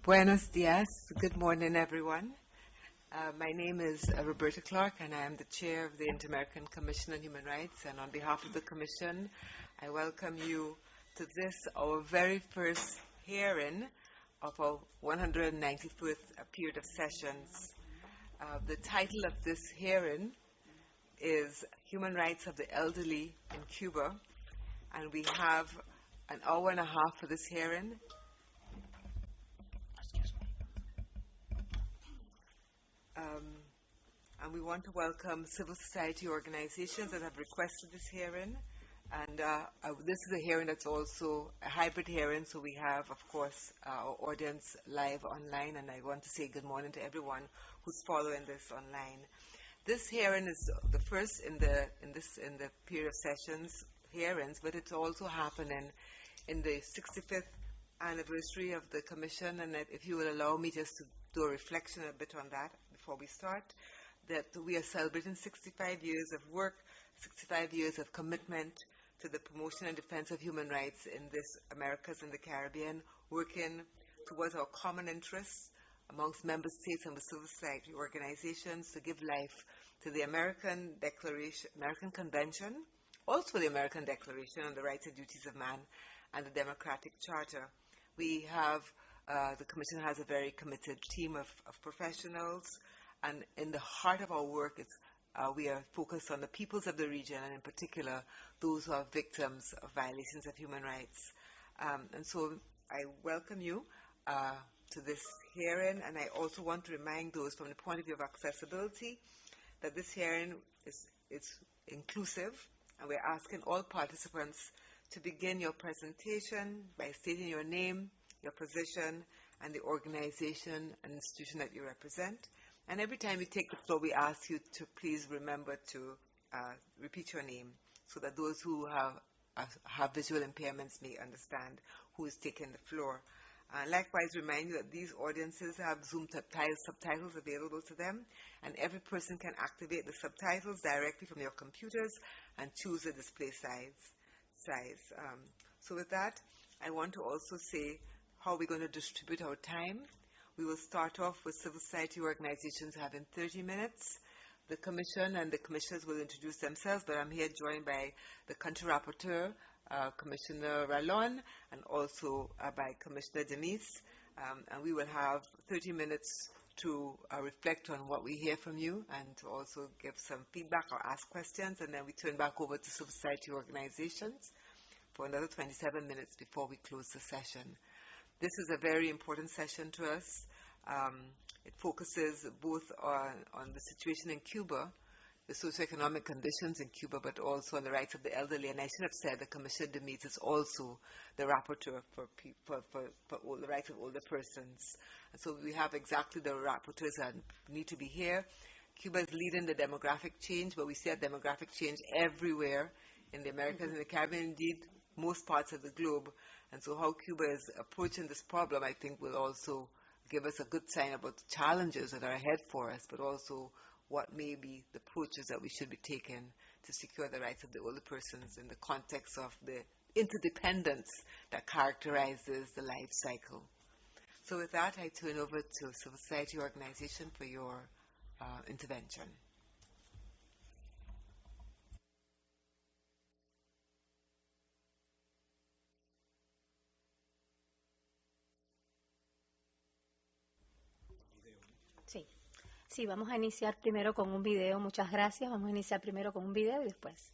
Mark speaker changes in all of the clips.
Speaker 1: Buenos dias. Good morning, everyone. My name is Roberta Clark, and I am the chair of the Inter-American Commission on Human Rights. And on behalf of the Commission, I welcome you to this, our very first hearing of our 191st period of sessions. The title of this hearing is Human Rights of the Elderly in Cuba, and we have an hour and a half for this hearing. And we want to welcome civil society organizations that have requested this hearing. And this is a hearing that's also a hybrid hearing, so we have, of course, our audience live online, and I want to say good morning to everyone who's following this online. This hearing is the first in the period of sessions hearings, but it's also happening in the 65th anniversary of the Commission, and if you will allow me just to do a reflection a bit on that before we start, that we are celebrating 65 years of work, 65 years of commitment to the promotion and defense of human rights in this Americas and the Caribbean, working towards our common interests amongst member states and the civil society organizations to give life to the American Convention, also the American Declaration on the Rights and Duties of Man, and the Democratic Charter. We have, the Commission has a very committed team of professionals, and in the heart of our work is we are focused on the peoples of the region, and in particular those who are victims of violations of human rights. And so I welcome you to this hearing, and I also want to remind those from the point of view of accessibility that this hearing is inclusive, and we're asking all participants to begin your presentation by stating your name, your position, and the organization and institution that you represent. And every time you take the floor, we ask you to please remember to repeat your name so that those who have visual impairments may understand who is taking the floor. Likewise, remind you that these audiences have Zoom subtitles available to them, and every person can activate the subtitles directly from your computers and choose the display size. So with that, I want to also say how we're going to distribute our time. We will start off with civil society organizations having 30 minutes. The Commission and the Commissioners will introduce themselves, but I'm here joined by the Country Rapporteur, Commissioner Rallon, and also by Commissioner Denise. And we will have 30 minutes to reflect on what we hear from you and to also give some feedback or ask questions, and then we turn back over to civil society organizations for another 27 minutes before we close the session. This is a very important session to us. It focuses both on the situation in Cuba, the socioeconomic conditions in Cuba, but also on the rights of the elderly. And I should have said the Commissioner Demees is also the rapporteur for all the rights of older persons. And so we have exactly the rapporteurs that need to be here. Cuba is leading the demographic change, but we see a demographic change everywhere in the Americas and the Caribbean, indeed most parts of the globe. And so how Cuba is approaching this problem, I think, will also give us a good sign about the challenges that are ahead for us, but also what may be the approaches that we should be taking to secure the rights of the older persons in the context of the interdependence that characterizes the life cycle. So with that, I turn over to civil society organization for your intervention.
Speaker 2: Sí, vamos a iniciar primero con un video. Muchas gracias. Vamos a iniciar primero con un video y después.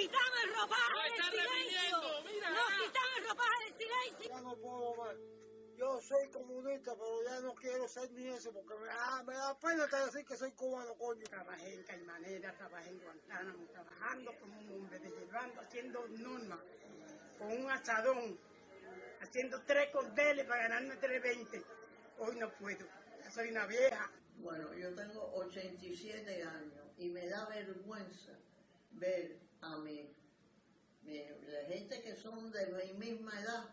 Speaker 3: quitamos el ropaje del silencio. Nos quitamos el ropaje del silencio.
Speaker 4: Ya no puedo más. Yo soy comunista, pero ya no quiero ser ni eso, porque me da pena decir que soy cubano, coño.
Speaker 3: Trabajé en Caimanera, trabajé en Guantánamo, trabajando como un hombre, llevando, haciendo normas, con un asadón, haciendo 3 cordeles para ganarme 3.20. Hoy no puedo, ya soy una vieja.
Speaker 5: Bueno, yo tengo 87 años y me da vergüenza ver a la gente que son de mi misma edad,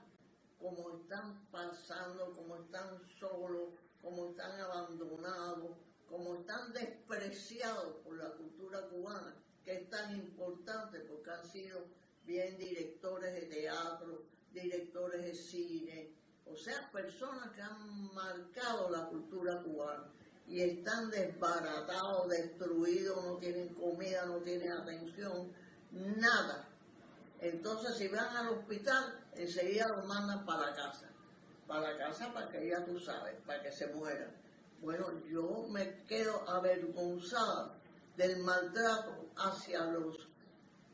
Speaker 5: como están pasando, como están solos, como están abandonados, como están despreciados por la cultura cubana, que es tan importante porque han sido bien directores de teatro, directores de cine, o sea, personas que han marcado la cultura cubana y están desbaratados, destruidos, no tienen comida, no tienen atención, nada. Entonces, si van al hospital, enseguida los mandan para la casa para que ya tú sabes, para que se mueran. Bueno, yo me quedo avergonzada del maltrato hacia las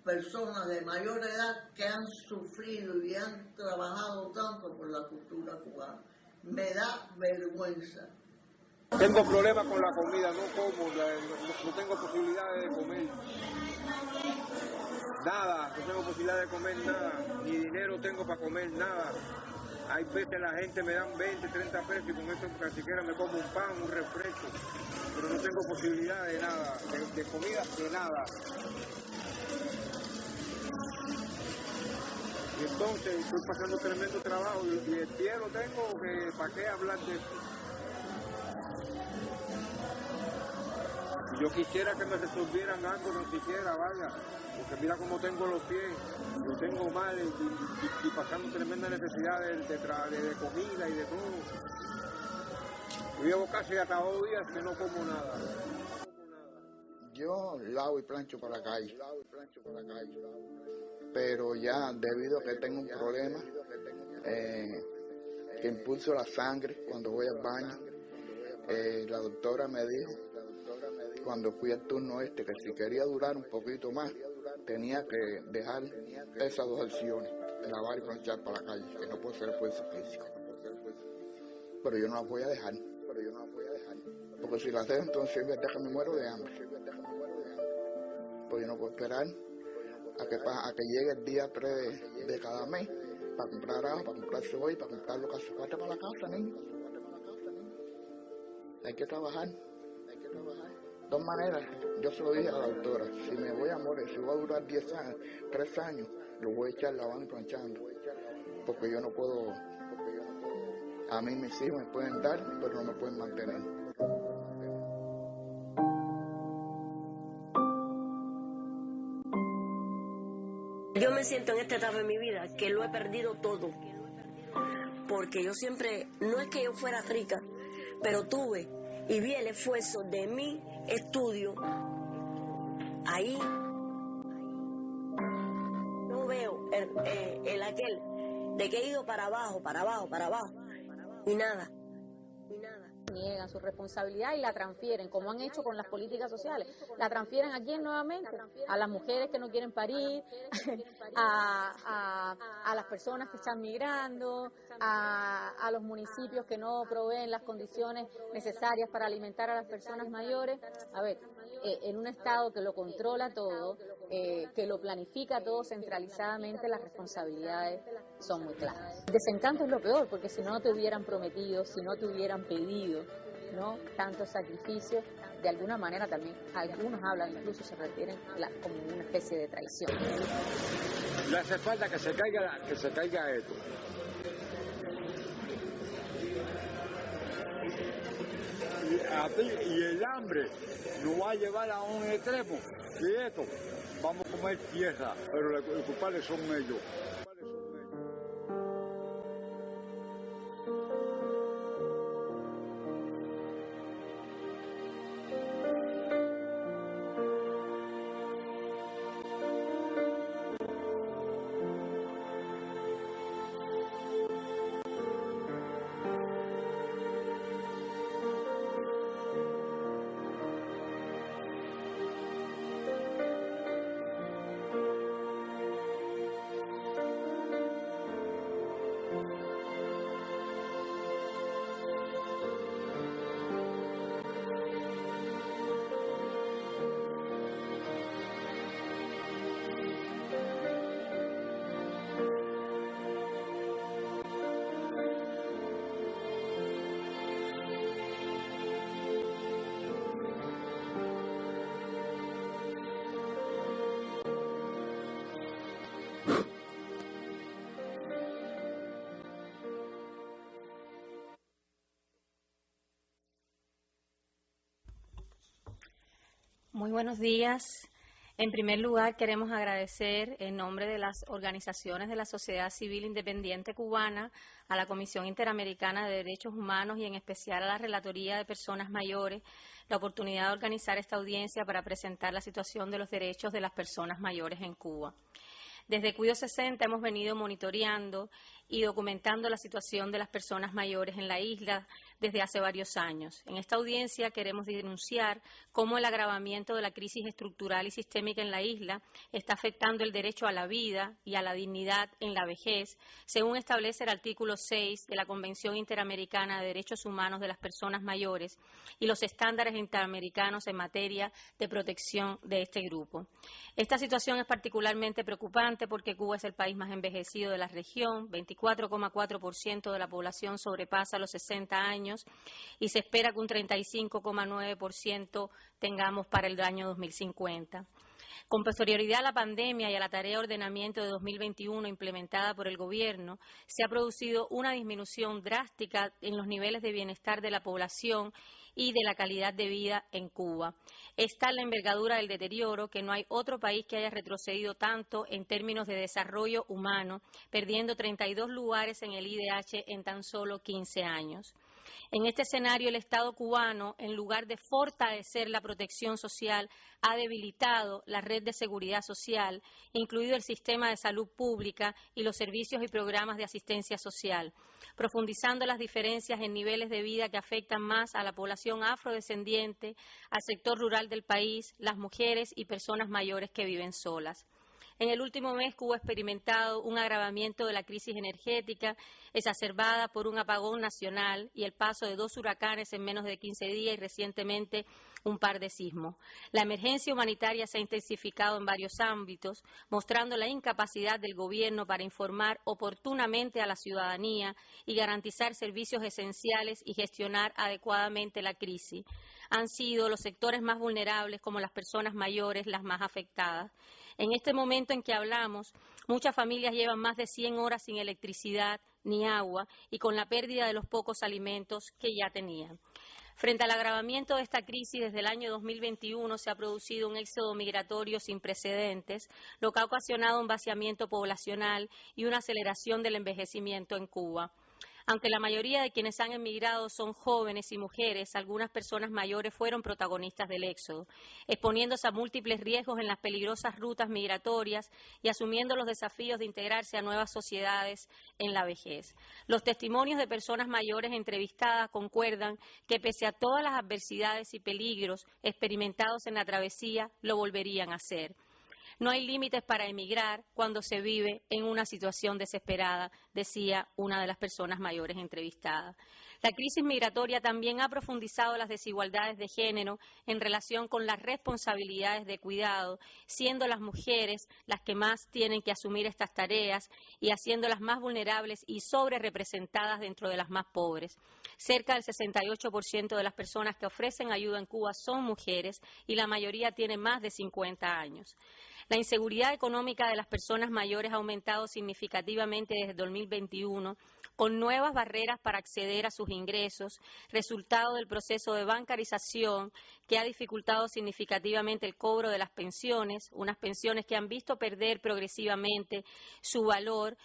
Speaker 5: personas de mayor edad que han sufrido y han trabajado tanto por la cultura cubana. Me da vergüenza.
Speaker 6: Tengo problemas con la comida, no como, no tengo posibilidades de comer. Nada, no tengo posibilidad de comer nada, ni dinero tengo para comer nada. Hay veces la gente me dan 20, 30 pesos y con eso ni siquiera me como un pan, un refresco. Pero no tengo posibilidad de nada, de comida, de nada. Y entonces estoy pasando tremendo trabajo y el pie lo tengo, que ¿para qué hablar de eso? Yo quisiera que me resolvieran algo, no siquiera, vaya, porque mira cómo tengo los pies, yo tengo mal y pasando tremenda necesidad de comida y de todo. Yo llevo casi hasta 2 días que no como nada.
Speaker 7: Yo lavo y plancho para la calle, pero ya debido a que tengo un problema que impulso la sangre cuando voy al baño, la doctora me dijo cuando fui al turno que si quería durar un poquito más tenía que dejar esas 2 acciones, lavar y planchar para la calle, que no puedo hacer esfuerzo físico, pero yo no las voy a dejar, porque si las dejo entonces voy a dejar me muero de hambre, pues yo no puedo esperar a que llegue el día 3 de cada mes para comprar ajo, para comprar cebolla, para comprar lo que hace falta para la casa, niño. Hay que trabajar. De todas maneras, yo se lo dije a la doctora, si me voy a morir, si voy a durar 10 años, 3 años, lo voy a echar lavando y planchando, porque yo no puedo, a mí mis hijos me pueden dar, pero no me pueden mantener.
Speaker 8: Yo me siento en esta etapa de mi vida que lo he perdido todo, porque yo siempre, no es que yo fuera rica, pero tuve y vi el esfuerzo de mi estudio. Ahí no veo el aquel de que he ido para abajo, y nada.
Speaker 2: Niegan su responsabilidad y la transfieren, como han hecho con las políticas sociales. La transfieren a quién nuevamente, a las mujeres que no quieren parir, a las personas que están migrando, a los municipios que no proveen las condiciones necesarias para alimentar a las personas mayores. A ver, en un Estado que lo controla todo, que lo planifica todo centralizadamente, las responsabilidades son muy claras. El desencanto es lo peor, porque si no te hubieran prometido, si no te hubieran pedido, ¿no?, tantos sacrificios, de alguna manera también, algunos hablan, incluso se refieren como una especie de traición.
Speaker 6: Le hace falta que se caiga esto. Y el hambre nos va a llevar a un extremo. Y esto, vamos a comer tierra, pero los culpables son ellos.
Speaker 2: Muy buenos días. En primer lugar, queremos agradecer en nombre de las organizaciones de la sociedad civil independiente cubana a la Comisión Interamericana de Derechos Humanos y en especial a la Relatoría de Personas Mayores la oportunidad de organizar esta audiencia para presentar la situación de los derechos de las personas mayores en Cuba. Desde Cuido 60 hemos venido monitoreando y documentando la situación de las personas mayores en la isla desde hace varios años. En esta audiencia queremos denunciar cómo el agravamiento de la crisis estructural y sistémica en la isla está afectando el derecho a la vida y a la dignidad en la vejez, según establece el artículo 6 de la Convención Interamericana de Derechos Humanos de las Personas Mayores y los estándares interamericanos en materia de protección de este grupo. Esta situación es particularmente preocupante porque Cuba es el país más envejecido de la región, 24,4% de la población sobrepasa los 60 años y se espera que un 35,9% tengamos para el año 2050. Con posterioridad a la pandemia y a la tarea de ordenamiento de 2021 implementada por el Gobierno, se ha producido una disminución drástica en los niveles de bienestar de la población y de la calidad de vida en Cuba. Esta es la envergadura del deterioro que no hay otro país que haya retrocedido tanto en términos de desarrollo humano, perdiendo 32 lugares en el IDH en tan solo 15 años. En este escenario, el Estado cubano, en lugar de fortalecer la protección social, ha debilitado la red de seguridad social, incluido el sistema de salud pública y los servicios y programas de asistencia social, profundizando las diferencias en niveles de vida que afectan más a la población afrodescendiente, al sector rural del país, las mujeres y personas mayores que viven solas. En el último mes, Cuba ha experimentado un agravamiento de la crisis energética exacerbada por un apagón nacional y el paso de 2 huracanes en menos de 15 días y recientemente un par de sismos. La emergencia humanitaria se ha intensificado en varios ámbitos, mostrando la incapacidad del Gobierno para informar oportunamente a la ciudadanía y garantizar servicios esenciales y gestionar adecuadamente la crisis. Han sido los sectores más vulnerables, como las personas mayores, las más afectadas. En este momento en que hablamos, muchas familias llevan más de 100 horas sin electricidad ni agua y con la pérdida de los pocos alimentos que ya tenían. Frente al agravamiento de esta crisis, desde el año 2021 se ha producido un éxodo migratorio sin precedentes, lo que ha ocasionado un vaciamiento poblacional y una aceleración del envejecimiento en Cuba. Aunque la mayoría de quienes han emigrado son jóvenes y mujeres, algunas personas mayores fueron protagonistas del éxodo, exponiéndose a múltiples riesgos en las peligrosas rutas migratorias y asumiendo los desafíos de integrarse a nuevas sociedades en la vejez. Los testimonios de personas mayores entrevistadas concuerdan que pese a todas las adversidades y peligros experimentados en la travesía, lo volverían a hacer. No hay límites para emigrar cuando se vive en una situación desesperada, decía una de las personas mayores entrevistadas. La crisis migratoria también ha profundizado las desigualdades de género en relación con las responsabilidades de cuidado, siendo las mujeres las que más tienen que asumir estas tareas y haciéndolas más vulnerables y sobrerepresentadas dentro de las más pobres. Cerca del 68% de las personas que ofrecen ayuda en Cuba son mujeres y la mayoría tiene más de 50 años. La inseguridad económica de las personas mayores ha aumentado significativamente desde 2021, con nuevas barreras para acceder a sus ingresos, resultado del proceso de bancarización que ha dificultado significativamente el cobro de las pensiones, unas pensiones que han visto perder progresivamente su valor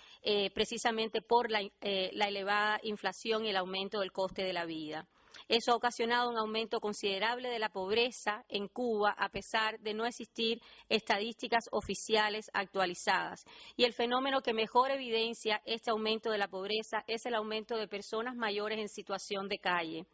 Speaker 2: precisamente por la elevada inflación y el aumento del coste de la vida. Eso ha ocasionado un aumento considerable de la pobreza en Cuba, a pesar de no existir estadísticas oficiales actualizadas. Y el fenómeno que mejor evidencia este aumento de la pobreza es el aumento de personas mayores en situación de calle.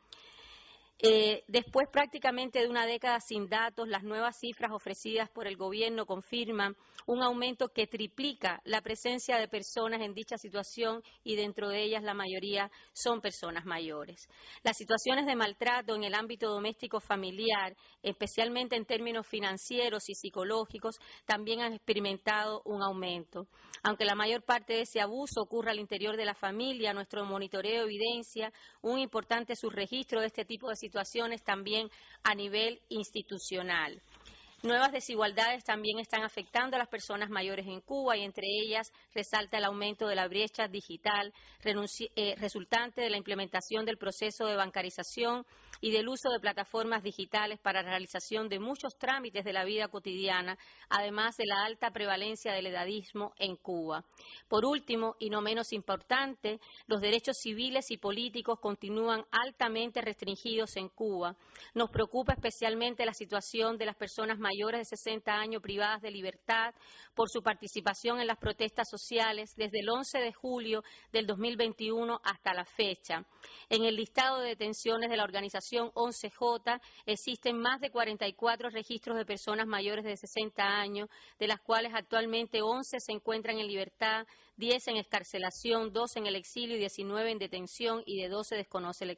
Speaker 2: Después prácticamente de una década sin datos, las nuevas cifras ofrecidas por el Gobierno confirman un aumento que triplica la presencia de personas en dicha situación y dentro de ellas la mayoría son personas mayores. Las situaciones de maltrato en el ámbito doméstico familiar, especialmente en términos financieros y psicológicos, también han experimentado un aumento. Aunque la mayor parte de ese abuso ocurre al interior de la familia, nuestro monitoreo evidencia un importante subregistro de este tipo de situaciones también a nivel institucional. Nuevas desigualdades también están afectando a las personas mayores en Cuba y entre ellas resalta el aumento de la brecha digital resultante de la implementación del proceso de bancarización y del uso de plataformas digitales para la realización de muchos trámites de la vida cotidiana, además de la alta prevalencia del edadismo en Cuba. Por último, y no menos importante, los derechos civiles y políticos continúan altamente restringidos en Cuba. Nos preocupa especialmente la situación de las personas mayores de 60 años privadas de libertad por su participación en las protestas sociales desde el 11 de julio del 2021 hasta la fecha. En el listado de detenciones de la organización 11J existen más de 44 registros de personas mayores de 60 años, de las cuales actualmente 11 se encuentran en libertad, 10 en excarcelación, 2 en el exilio y 19 en detención y de 12 desconoce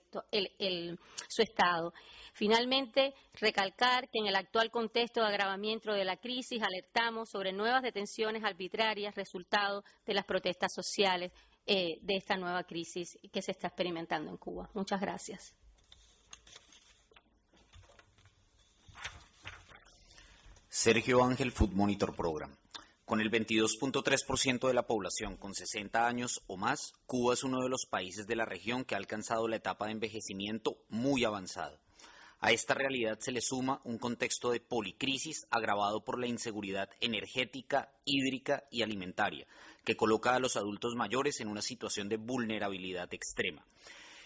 Speaker 2: su estado. Finalmente, recalcar que en el actual contexto de agravamiento de la crisis alertamos sobre nuevas detenciones arbitrarias resultado de las protestas sociales de esta nueva crisis que se está experimentando en Cuba. Muchas gracias.
Speaker 9: Sergio Ángel, Food Monitor Program. Con el 22.3% de la población con 60 años o más, Cuba es uno de los países de la región que ha alcanzado la etapa de envejecimiento muy avanzada. A esta realidad se le suma un contexto de policrisis agravado por la inseguridad energética, hídrica y alimentaria, que coloca a los adultos mayores en una situación de vulnerabilidad extrema.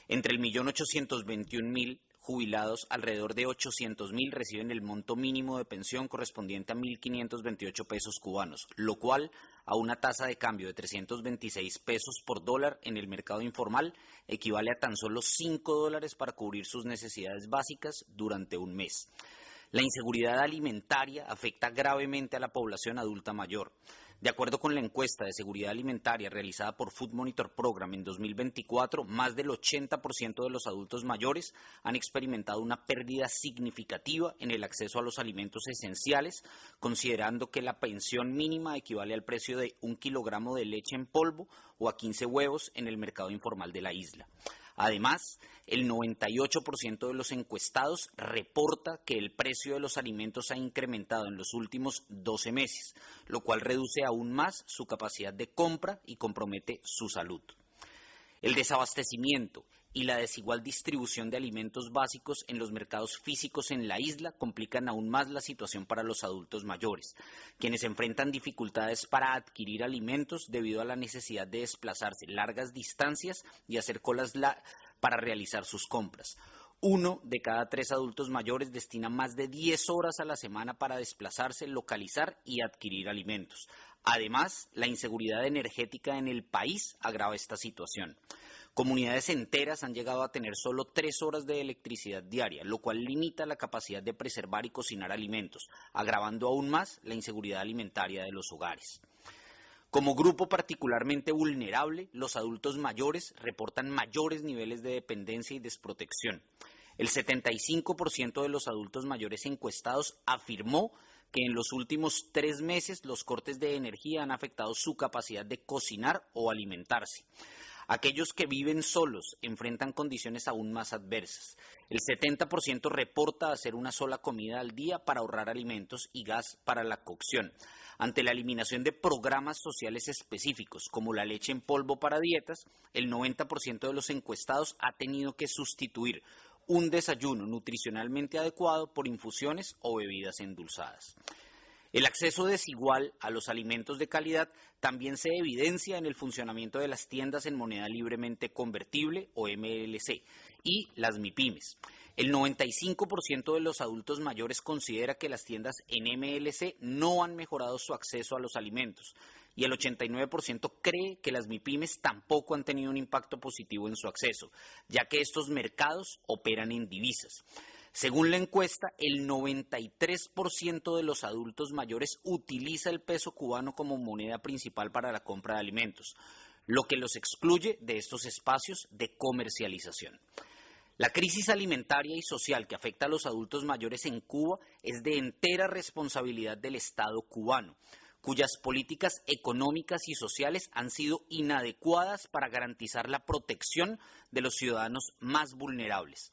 Speaker 9: Entre el 1.821.000 jubilados, alrededor de 800.000 reciben el monto mínimo de pensión correspondiente a 1.528 pesos cubanos, lo cual, a una tasa de cambio de 326 pesos por dólar en el mercado informal, equivale a tan solo $5 para cubrir sus necesidades básicas durante un mes. La inseguridad alimentaria afecta gravemente a la población adulta mayor. De acuerdo con la encuesta de seguridad alimentaria realizada por Food Monitor Program en 2024, más del 80% de los adultos mayores han experimentado una pérdida significativa en el acceso a los alimentos esenciales, considerando que la pensión mínima equivale al precio de 1 kilogramo de leche en polvo o a 15 huevos en el mercado informal de la isla. Además, el 98% de los encuestados reporta que el precio de los alimentos ha incrementado en los últimos 12 meses, lo cual reduce aún más su capacidad de compra y compromete su salud. El desabastecimiento y la desigual distribución de alimentos básicos en los mercados físicos en la isla complican aún más la situación para los adultos mayores, quienes enfrentan dificultades para adquirir alimentos debido a la necesidad de desplazarse largas distancias y hacer colas para realizar sus compras. 1 de cada 3 adultos mayores destina más de 10 horas a la semana para desplazarse, localizar y adquirir alimentos. Además, la inseguridad energética en el país agrava esta situación. Comunidades enteras han llegado a tener solo 3 horas de electricidad diaria, lo cual limita la capacidad de preservar y cocinar alimentos, agravando aún más la inseguridad alimentaria de los hogares. Como grupo particularmente vulnerable, los adultos mayores reportan mayores niveles de dependencia y desprotección. El 75% de los adultos mayores encuestados afirmó que en los últimos 3 meses los cortes de energía han afectado su capacidad de cocinar o alimentarse. Aquellos que viven solos enfrentan condiciones aún más adversas. El 70% reporta hacer una sola comida al día para ahorrar alimentos y gas para la cocción. Ante la eliminación de programas sociales específicos, como la leche en polvo para dietas, el 90% de los encuestados ha tenido que sustituir un desayuno nutricionalmente adecuado por infusiones o bebidas endulzadas. El acceso desigual a los alimentos de calidad también se evidencia en el funcionamiento de las tiendas en moneda libremente convertible o MLC y las MIPYMES. El 95% de los adultos mayores considera que las tiendas en MLC no han mejorado su acceso a los alimentos y el 89% cree que las MIPYMES tampoco han tenido un impacto positivo en su acceso, ya que estos mercados operan en divisas. Según la encuesta, el 93% de los adultos mayores utiliza el peso cubano como moneda principal para la compra de alimentos, lo que los excluye de estos espacios de comercialización. La crisis alimentaria y social que afecta a los adultos mayores en Cuba es de entera responsabilidad del Estado cubano, cuyas políticas económicas y sociales han sido inadecuadas para garantizar la protección de los ciudadanos más vulnerables.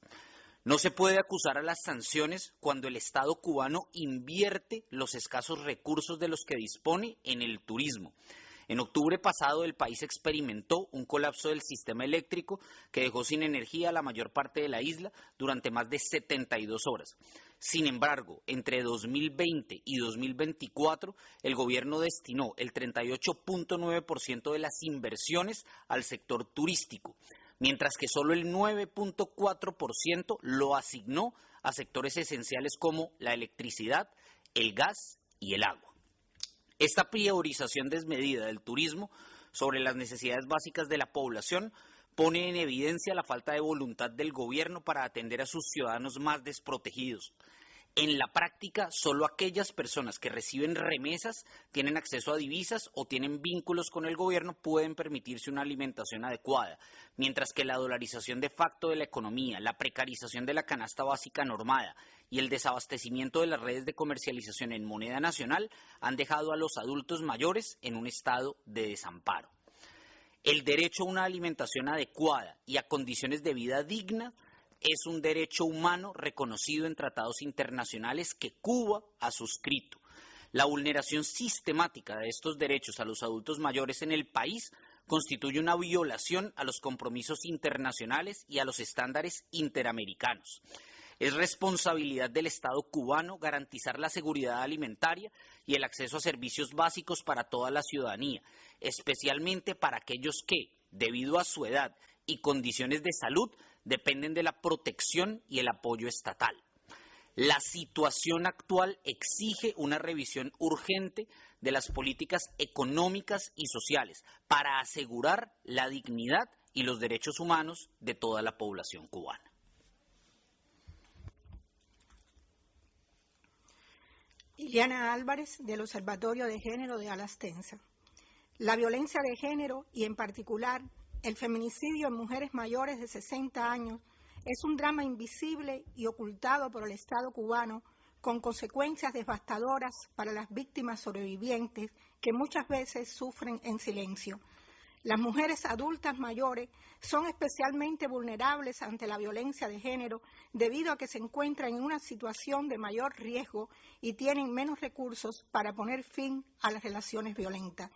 Speaker 9: No se puede acusar a las sanciones cuando el Estado cubano invierte los escasos recursos de los que dispone en el turismo. En octubre pasado el país experimentó un colapso del sistema eléctrico que dejó sin energía a la mayor parte de la isla durante más de 72 horas. Sin embargo, entre 2020 y 2024, el gobierno destinó el 38.9% de las inversiones al sector turístico, mientras que solo el 9.4% lo asignó a sectores esenciales como la electricidad, el gas y el agua. Esta priorización desmedida del turismo sobre las necesidades básicas de la población pone en evidencia la falta de voluntad del gobierno para atender a sus ciudadanos más desprotegidos. En la práctica, solo aquellas personas que reciben remesas, tienen acceso a divisas o tienen vínculos con el gobierno pueden permitirse una alimentación adecuada, mientras que la dolarización de facto de la economía, la precarización de la canasta básica normada y el desabastecimiento de las redes de comercialización en moneda nacional han dejado a los adultos mayores en un estado de desamparo. El derecho a una alimentación adecuada y a condiciones de vida digna es un derecho humano reconocido en tratados internacionales que Cuba ha suscrito. La vulneración sistemática de estos derechos a los adultos mayores en el país constituye una violación a los compromisos internacionales y a los estándares interamericanos. Es responsabilidad del Estado cubano garantizar la seguridad alimentaria y el acceso a servicios básicos para toda la ciudadanía, especialmente para aquellos que, debido a su edad y condiciones de salud, dependen de la protección y el apoyo estatal. La situación actual exige una revisión urgente de las políticas económicas y sociales para asegurar la dignidad y los derechos humanos de toda la población cubana.
Speaker 10: Liliana Álvarez, del Observatorio de Género de Alastensa. La violencia de género y en particular el feminicidio en mujeres mayores de 60 años es un drama invisible y ocultado por el Estado cubano con consecuencias devastadoras para las víctimas sobrevivientes que muchas veces sufren en silencio. Las mujeres adultas mayores son especialmente vulnerables ante la violencia de género debido a que se encuentran en una situación de mayor riesgo y tienen menos recursos para poner fin a las relaciones violentas.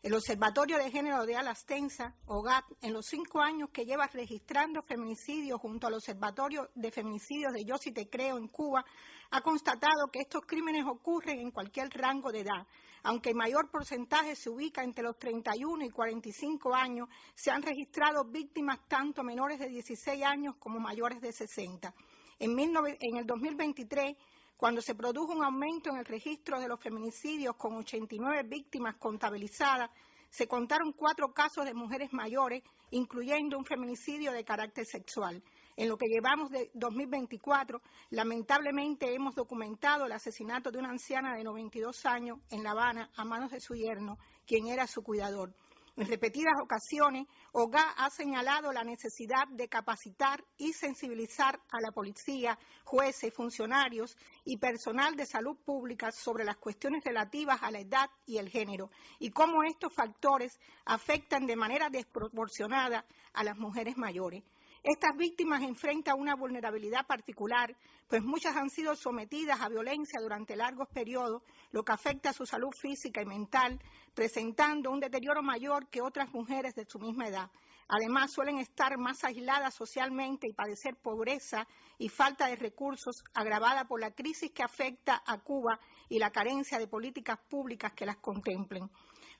Speaker 10: El Observatorio de Género de Alastensa, OGAT, en los 5 años que lleva registrando feminicidios junto al Observatorio de Feminicidios de Yo Sí Te Creo en Cuba, ha constatado que estos crímenes ocurren en cualquier rango de edad. Aunque el mayor porcentaje se ubica entre los 31 y 45 años, se han registrado víctimas tanto menores de 16 años como mayores de 60. En el 2023, cuando se produjo un aumento en el registro de los feminicidios con 89 víctimas contabilizadas, se contaron 4 casos de mujeres mayores, incluyendo un feminicidio de carácter sexual. En lo que llevamos de 2024, lamentablemente hemos documentado el asesinato de una anciana de 92 años en La Habana a manos de su yerno, quien era su cuidador. En repetidas ocasiones, OGA ha señalado la necesidad de capacitar y sensibilizar a la policía, jueces, funcionarios y personal de salud pública sobre las cuestiones relativas a la edad y el género y cómo estos factores afectan de manera desproporcionada a las mujeres mayores. Estas víctimas enfrentan una vulnerabilidad particular, pues muchas han sido sometidas a violencia durante largos periodos, lo que afecta a su salud física y mental, presentando un deterioro mayor que otras mujeres de su misma edad. Además, suelen estar más aisladas socialmente y padecer pobreza y falta de recursos, agravada por la crisis que afecta a Cuba y la carencia de políticas públicas que las contemplen.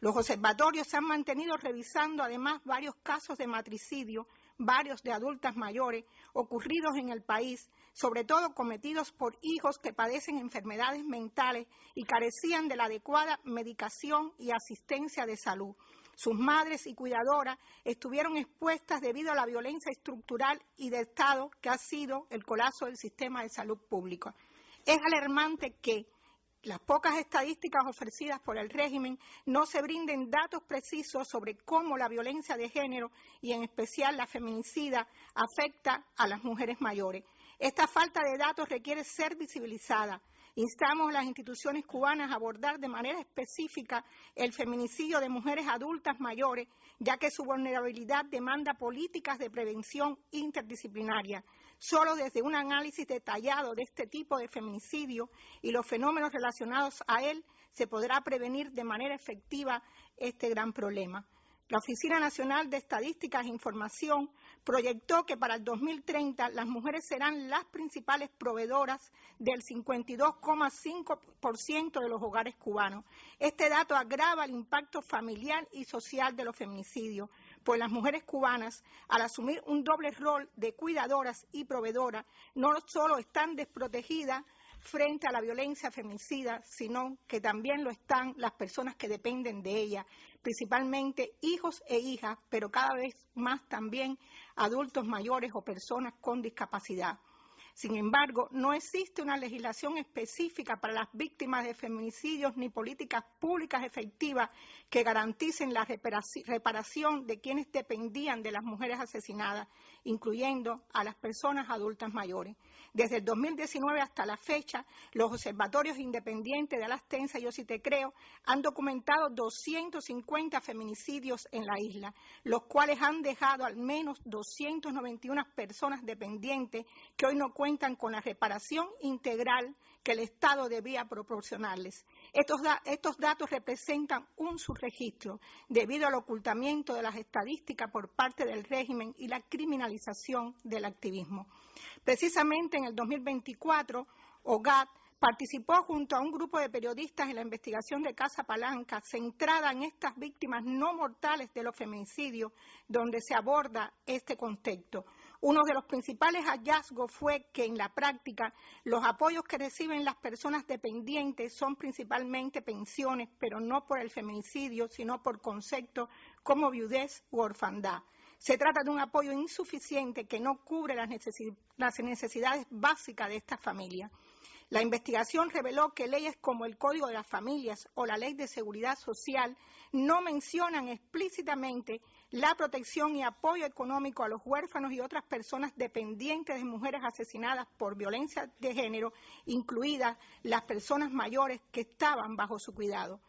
Speaker 10: Los observatorios se han mantenido revisando además varios casos de matricidio, varios de adultas mayores, ocurridos en el país, sobre todo cometidos por hijos que padecen enfermedades mentales y carecían de la adecuada medicación y asistencia de salud. Sus madres y cuidadoras estuvieron expuestas debido a la violencia estructural y de Estado que ha sido el colapso del sistema de salud pública. Es alarmante que las pocas estadísticas ofrecidas por el régimen no se brinden datos precisos sobre cómo la violencia de género y en especial la feminicida afecta a las mujeres mayores. Esta falta de datos requiere ser visibilizada. Instamos a las instituciones cubanas a abordar de manera específica el feminicidio de mujeres adultas mayores, ya que su vulnerabilidad demanda políticas de prevención interdisciplinaria. Solo desde un análisis detallado de este tipo de feminicidio y los fenómenos relacionados a él se podrá prevenir de manera efectiva este gran problema. La Oficina Nacional de Estadísticas e Información proyectó que para el 2030 las mujeres serán las principales proveedoras del 52,5% de los hogares cubanos. Este dato agrava el impacto familiar y social de los feminicidios, pues las mujeres cubanas, al asumir un doble rol de cuidadoras y proveedoras, no solo están desprotegidas frente a la violencia feminicida, sino que también lo están las personas que dependen de ella, principalmente hijos e hijas, pero cada vez más también adultos mayores o personas con discapacidad. Sin embargo, no existe una legislación específica para las víctimas de feminicidios ni políticas públicas efectivas que garanticen la reparación de quienes dependían de las mujeres asesinadas, incluyendo a las personas adultas mayores. Desde el 2019 hasta la fecha, los observatorios independientes de Alastenza y Yo Sí Te Creo han documentado 250 feminicidios en la isla, los cuales han dejado al menos 291 personas dependientes que hoy no cuentan con la reparación integral que el Estado debía proporcionarles. Estos datos representan un subregistro debido al ocultamiento de las estadísticas por parte del régimen y la criminalización del activismo. Precisamente en el 2024, OGAD participó junto a un grupo de periodistas en la investigación de Casa Palanca centrada en estas víctimas no mortales de los feminicidios, donde se aborda este contexto. Uno de los principales hallazgos fue que en la práctica los apoyos que reciben las personas dependientes son principalmente pensiones, pero no por el feminicidio, sino por conceptos como viudez u orfandad. Se trata de un apoyo insuficiente que no cubre las necesidades básicas de estas familias. La investigación reveló que leyes como el Código de las Familias o la Ley de Seguridad Social no mencionan explícitamente la protección y apoyo económico a los huérfanos y otras personas dependientes de mujeres asesinadas por violencia de género, incluidas las personas mayores que estaban bajo su cuidado.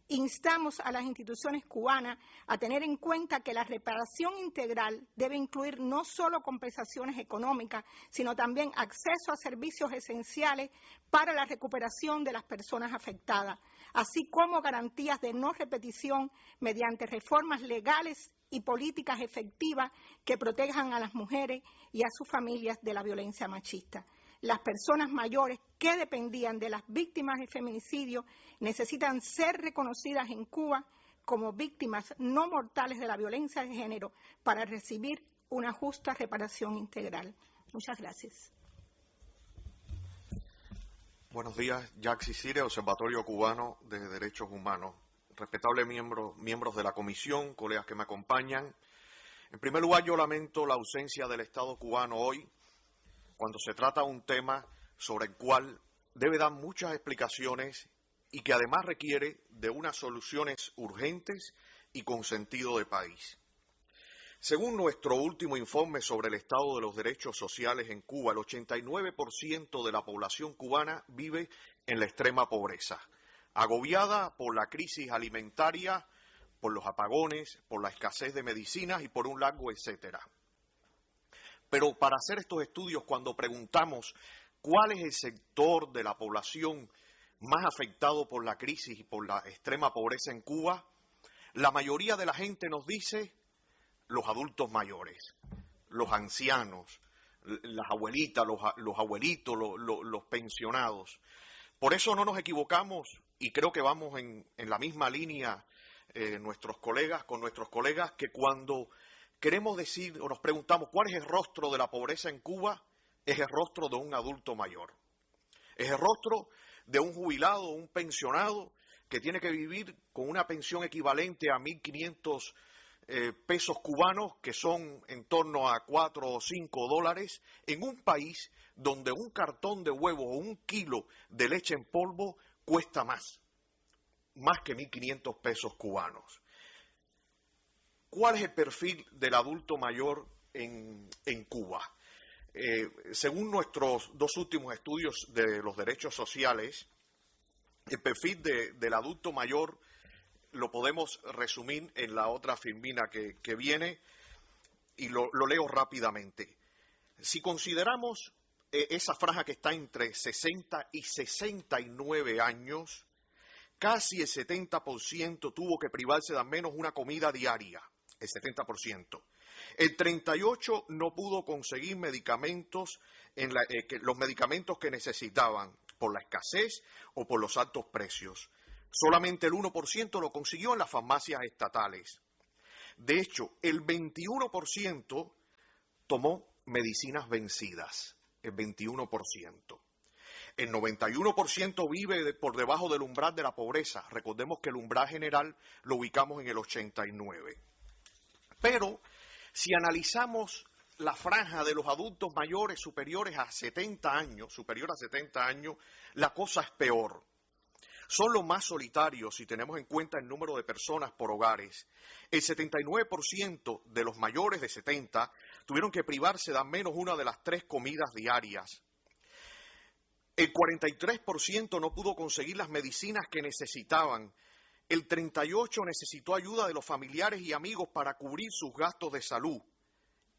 Speaker 10: Instamos a las instituciones cubanas a tener en cuenta que la reparación integral debe incluir no solo compensaciones económicas, sino también acceso a servicios esenciales para la recuperación de las personas afectadas, así como garantías de no repetición mediante reformas legales y políticas efectivas que protejan a las mujeres y a sus familias de la violencia machista. Las personas mayores que dependían de las víctimas de feminicidio necesitan ser reconocidas en Cuba como víctimas no mortales de la violencia de género para recibir una justa reparación integral. Muchas gracias.
Speaker 11: Buenos días, Jacques Sisire, Observatorio Cubano de Derechos Humanos. Respetables miembros de la comisión, colegas que me acompañan. En primer lugar, yo lamento la ausencia del Estado cubano hoy, cuando se trata de un tema sobre el cual debe dar muchas explicaciones y que además requiere de unas soluciones urgentes y con sentido de país. Según nuestro último informe sobre el estado de los derechos sociales en Cuba, el 89% de la población cubana vive en la extrema pobreza, agobiada por la crisis alimentaria, por los apagones, por la escasez de medicinas y por un largo etcétera. Pero para hacer estos estudios, cuando preguntamos cuál es el sector de la población más afectado por la crisis y por la extrema pobreza en Cuba, la mayoría de la gente nos dice los adultos mayores, los ancianos, las abuelitas, los abuelitos, los pensionados. Por eso no nos equivocamos y creo que vamos en la misma línea con nuestros colegas, que cuando queremos decir o nos preguntamos cuál es el rostro de la pobreza en Cuba, es el rostro de un adulto mayor. Es el rostro de un jubilado, un pensionado, que tiene que vivir con una pensión equivalente a 1.500 pesos cubanos, que son en torno a 4 o 5 dólares, en un país donde un cartón de huevos o un kilo de leche en polvo cuesta más que 1.500 pesos cubanos. ¿Cuál es el perfil del adulto mayor en Cuba? Según nuestros dos últimos estudios de los derechos sociales, el perfil del adulto mayor lo podemos resumir en la otra filmina que viene, y lo leo rápidamente. Si consideramos esa franja que está entre 60 y 69 años, casi el 70% tuvo que privarse de al menos una comida diaria, el 70%. El 38% no pudo conseguir medicamentos, los medicamentos que necesitaban por la escasez o por los altos precios. Solamente el 1% lo consiguió en las farmacias estatales. De hecho, el 21% tomó medicinas vencidas, el 21%. El 91% vive por debajo del umbral de la pobreza. Recordemos que el umbral general lo ubicamos en el 89%. Pero si analizamos la franja de los adultos mayores superiores a 70 años, la cosa es peor. Son los más solitarios si tenemos en cuenta el número de personas por hogares. El 79% de los mayores de 70 tuvieron que privarse de al menos una de las 3 comidas diarias. El 43% no pudo conseguir las medicinas que necesitaban. El 38% necesitó ayuda de los familiares y amigos para cubrir sus gastos de salud.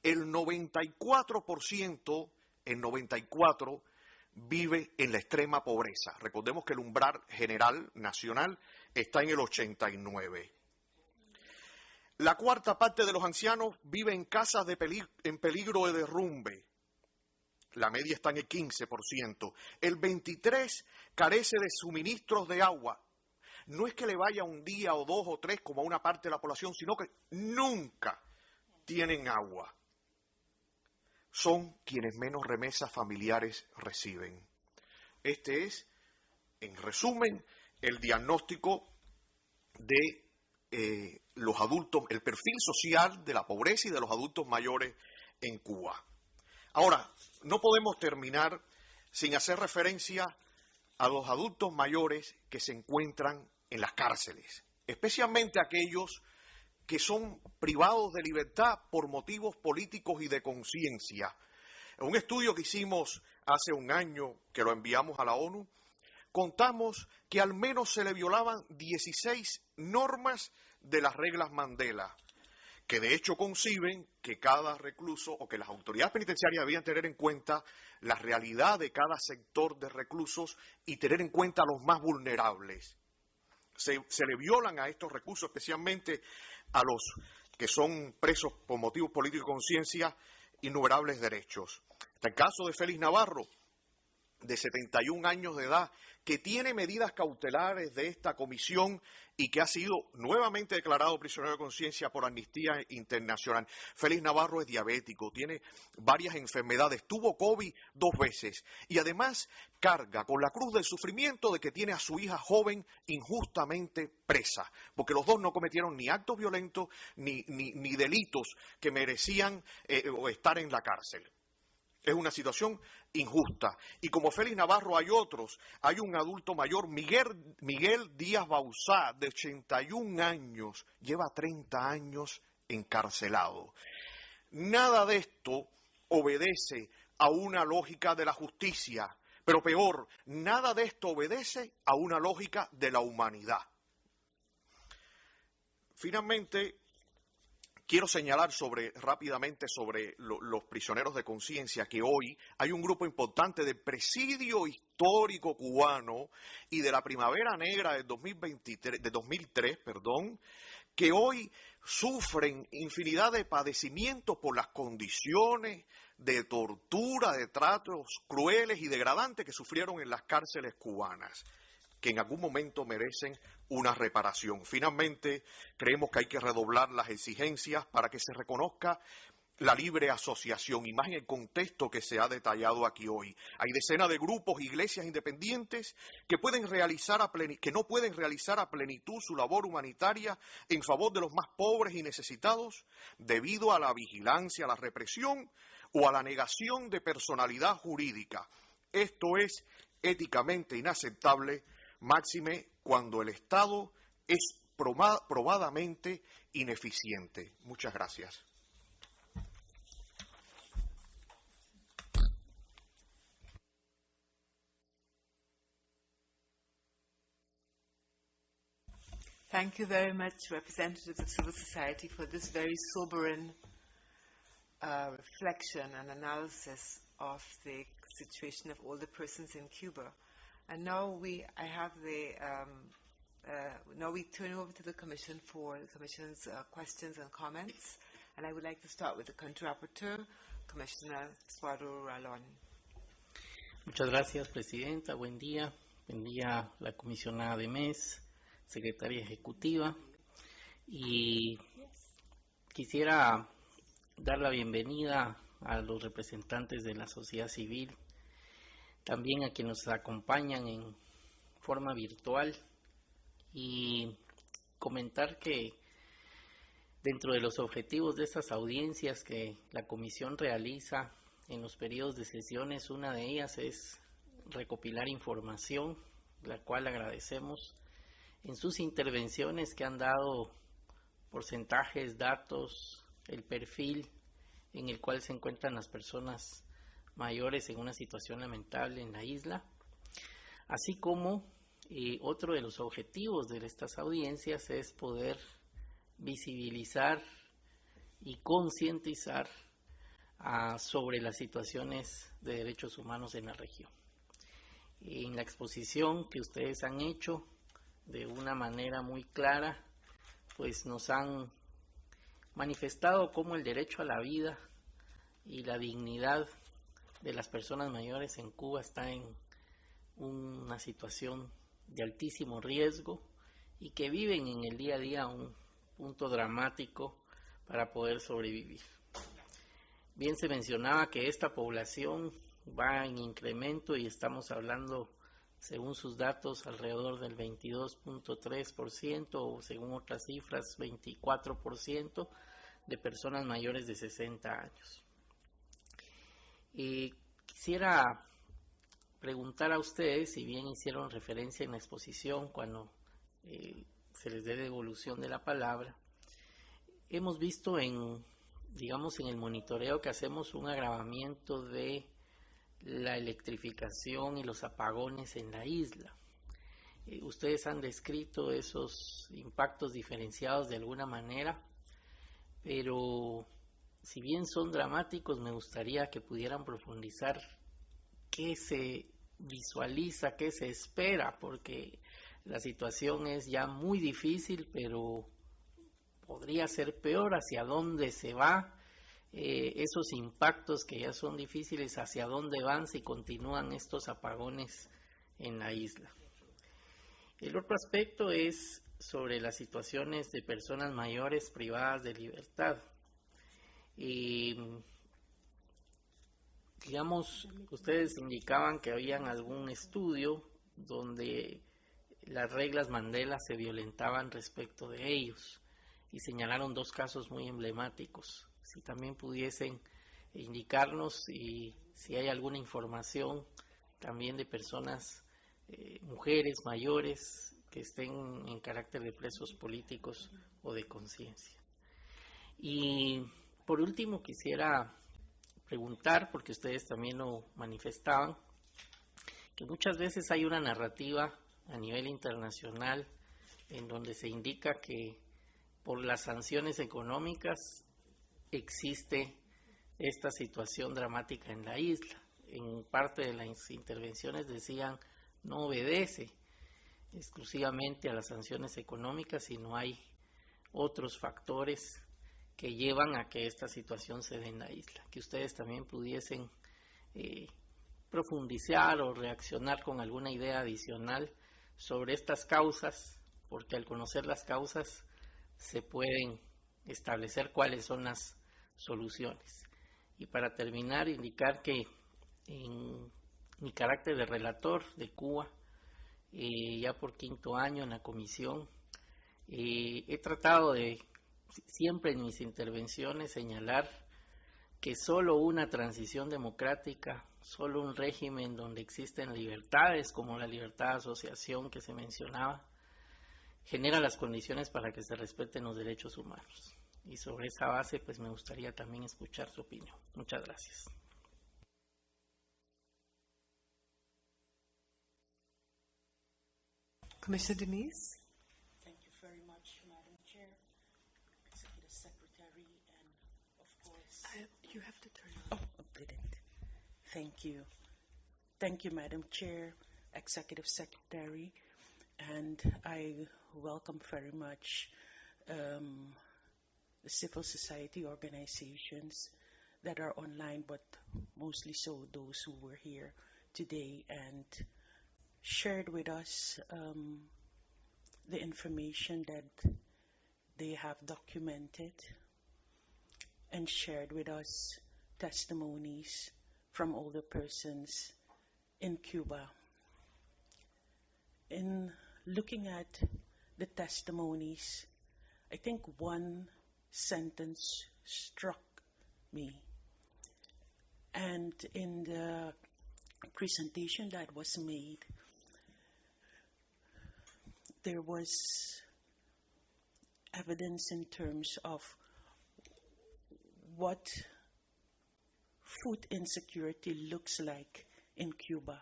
Speaker 11: El 94%, vive en la extrema pobreza. Recordemos que el umbral general nacional está en el 89%. La cuarta parte de los ancianos vive en casas en peligro de derrumbe. La media está en el 15%. El 23% carece de suministros de agua. No es que le vaya un día o 2 o 3 como a una parte de la población, sino que nunca tienen agua. Son quienes menos remesas familiares reciben. Este es, en resumen, el diagnóstico de los adultos, el perfil social de la pobreza y de los adultos mayores en Cuba. Ahora, no podemos terminar sin hacer referencia a los adultos mayores que se encuentran en las cárceles, especialmente aquellos que son privados de libertad por motivos políticos y de conciencia. En un estudio que hicimos hace un año, que lo enviamos a la ONU, contamos que al menos se le violaban 16 normas de las reglas Mandela, que de hecho conciben que cada recluso o que las autoridades penitenciarias debían tener en cuenta la realidad de cada sector de reclusos y tener en cuenta a los más vulnerables. Se le violan a estos reclusos, especialmente a los que son presos por motivos políticos y conciencia, innumerables derechos. Está el caso de Félix Navarro, de 71 años de edad, que tiene medidas cautelares de esta comisión y que ha sido nuevamente declarado prisionero de conciencia por Amnistía Internacional. Félix Navarro es diabético, tiene varias enfermedades, tuvo COVID 2 veces y además carga con la cruz del sufrimiento de que tiene a su hija joven injustamente presa, porque los dos no cometieron ni actos violentos ni delitos que merecían estar en la cárcel. Es una situación injusta. Y como Félix Navarro hay otros. Hay un adulto mayor, Miguel Díaz Bauzá, de 81 años, lleva 30 años encarcelado. Nada de esto obedece a una lógica de la justicia, pero peor, nada de esto obedece a una lógica de la humanidad. Finalmente, quiero señalar rápidamente sobre los prisioneros de conciencia que hoy hay un grupo importante del presidio histórico cubano y de la Primavera Negra de 2003, que hoy sufren infinidad de padecimientos por las condiciones de tortura, de tratos crueles y degradantes que sufrieron en las cárceles cubanas, que en algún momento merecen una reparación. Finalmente, creemos que hay que redoblar las exigencias para que se reconozca la libre asociación, y más en el contexto que se ha detallado aquí hoy. Hay decenas de grupos, iglesias independientes que no pueden realizar a plenitud su labor humanitaria en favor de los más pobres y necesitados debido a la vigilancia, a la represión o a la negación de personalidad jurídica. Esto es éticamente inaceptable, máxime cuando el Estado es probadamente ineficiente. Muchas gracias.
Speaker 1: Thank you very much, representatives of civil society, for this very sobering reflection and analysis of the situation of older persons in Cuba. And now now we turn over to the Commission for the Commission's questions and comments. And I would like to start with the Country Rapporteur, Commissioner Suaro Ralón.
Speaker 12: Muchas gracias, Presidenta. Buen día. Buen día, la comisionada de MES, Secretaria Ejecutiva. Y quisiera dar la bienvenida a los representantes de la sociedad civil, también a quienes nos acompañan en forma virtual, y comentar que dentro de los objetivos de estas audiencias que la Comisión realiza en los periodos de sesiones, una de ellas es recopilar información, la cual agradecemos en sus intervenciones que han dado porcentajes, datos, el perfil en el cual se encuentran las personas mayores en una situación lamentable en la isla, así como otro de los objetivos de estas audiencias es poder visibilizar y concientizar sobre las situaciones de derechos humanos en la región. En la exposición que ustedes han hecho de una manera muy clara, pues nos han manifestado cómo el derecho a la vida y la dignidad de las personas mayores en Cuba está en una situación de altísimo riesgo y que viven en el día a día un punto dramático para poder sobrevivir. Bien se mencionaba que esta población va en incremento y estamos hablando, según sus datos, alrededor del 22.3% o según otras cifras 24% de personas mayores de 60 años. Quisiera preguntar a ustedes, si bien hicieron referencia en la exposición cuando se les dé devolución de la palabra, hemos visto en el monitoreo que hacemos un agravamiento de la electrificación y los apagones en la isla. Ustedes han descrito esos impactos diferenciados de alguna manera, pero si bien son dramáticos, me gustaría que pudieran profundizar qué se visualiza, qué se espera, porque la situación es ya muy difícil, pero podría ser peor. ¿Hacia dónde se va? Esos impactos que ya son difíciles, ¿hacia dónde van si continúan estos apagones en la isla? El otro aspecto es sobre las situaciones de personas mayores privadas de libertad. Ustedes indicaban que habían algún estudio donde las reglas Mandela se violentaban respecto de ellos y señalaron dos casos muy emblemáticos. Si también pudiesen indicarnos y si hay alguna información también de personas, mujeres mayores que estén en carácter de presos políticos o de conciencia. Y por último quisiera preguntar, porque ustedes también lo manifestaban, que muchas veces hay una narrativa a nivel internacional en donde se indica que por las sanciones económicas existe esta situación dramática en la isla. En parte de las intervenciones decían no obedece exclusivamente a las sanciones económicas, sino hay otros factores que llevan a que esta situación se dé en la isla. Que ustedes también pudiesen profundizar o reaccionar con alguna idea adicional sobre estas causas, porque al conocer las causas se pueden establecer cuáles son las soluciones. Y para terminar, indicar que en mi carácter de relator de Cuba, ya por 5º año en la comisión, he tratado de siempre en mis intervenciones señalar que solo una transición democrática, solo un régimen donde existen libertades como la libertad de asociación que se mencionaba, genera las condiciones para que se respeten los derechos humanos. Y sobre esa base, pues me gustaría también escuchar su opinión. Muchas gracias.
Speaker 1: Commissioner Denise.
Speaker 13: Thank you very much, Madam Chair, Executive Secretary, and of course... Thank you. Thank you, Madam Chair, Executive Secretary, and I welcome very much the civil society organizations that are online, but mostly so those who were here today and shared with us the information that they have documented and shared with us testimonies from older persons in Cuba. In looking at the testimonies, I think one sentence struck me. And in the presentation that was made, there was evidence in terms of what food insecurity looks like in Cuba.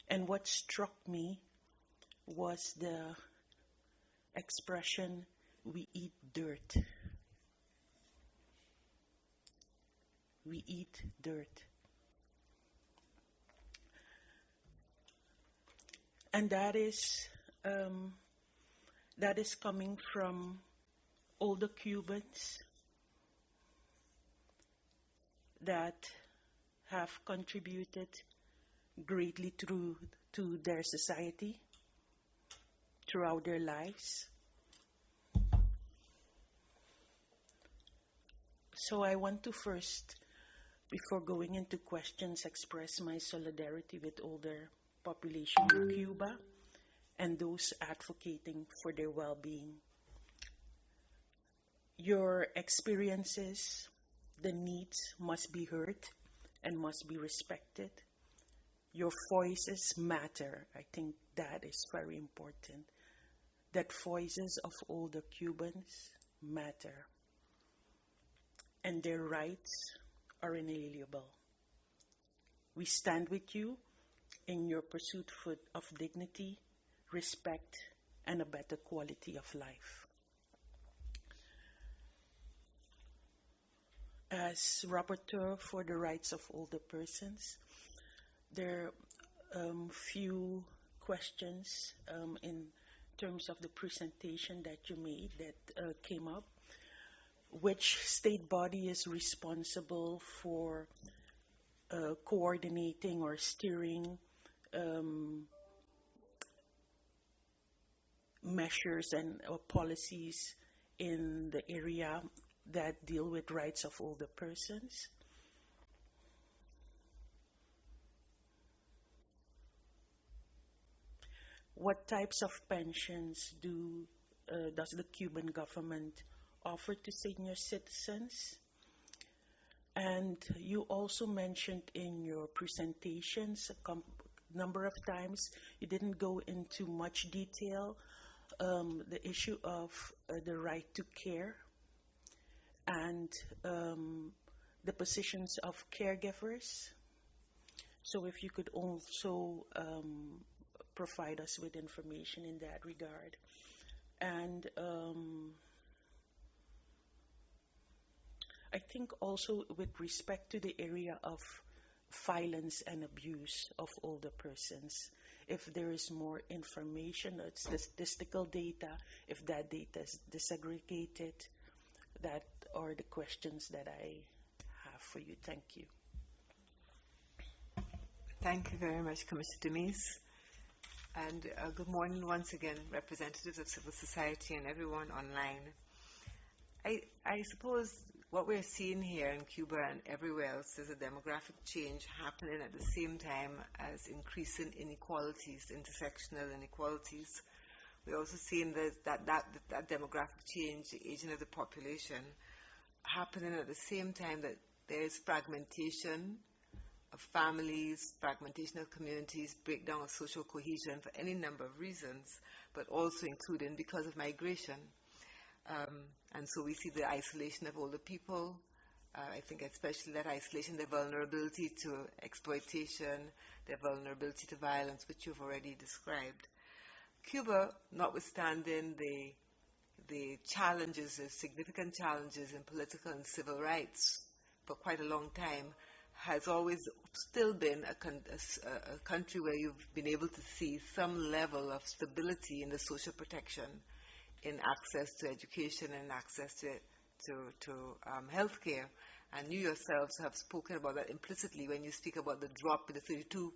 Speaker 13: And what struck me was the expression, "We eat dirt." We eat dirt. And that is coming from older Cubans that have contributed greatly to their society throughout their lives. So I want to first, before going into questions, express my solidarity with older population in Cuba and those advocating for their well-being. Your experiences, the needs must be heard and must be respected. Your voices matter. I think that is very important. That voices of older Cubans matter. And their rights are inalienable. We stand with you in your pursuit of dignity, respect, and a better quality of life. As rapporteur for the rights of older persons, there are few questions in terms of the presentation that you made that came up. Which state body is responsible for coordinating or steering measures and policies in the area that deal with rights of older persons? What types of pensions does the Cuban government offer to senior citizens? And you also mentioned in your presentations a number of times, you didn't go into much detail, the issue of the right to care and the positions of caregivers. So if you could also provide us with information in that regard. And I think also with respect to the area of violence and abuse of older persons, if there is more information, statistical data, if that data is disaggregated, that are the questions that I have for you. Thank you.
Speaker 1: Thank you very much, Commissioner Denise. And good morning once again, representatives of civil society and everyone online. I suppose what we're seeing here in Cuba and everywhere else is a demographic change happening at the same time as increasing inequalities, intersectional inequalities. We're also seeing that demographic change, the aging of the population, happening at the same time that there is fragmentation of families, fragmentation of communities, breakdown of social cohesion for any number of reasons, but also including because of migration. And so we see the isolation of older people. I think especially that isolation, their vulnerability to exploitation, their vulnerability to violence, which you've already described. Cuba, notwithstanding the challenges, the significant challenges in political and civil rights for quite a long time, has always still been a country where you've been able to see some level of stability in the social protection, in access to education and access to healthcare. And you yourselves have spoken about that implicitly when you speak about the drop, the 32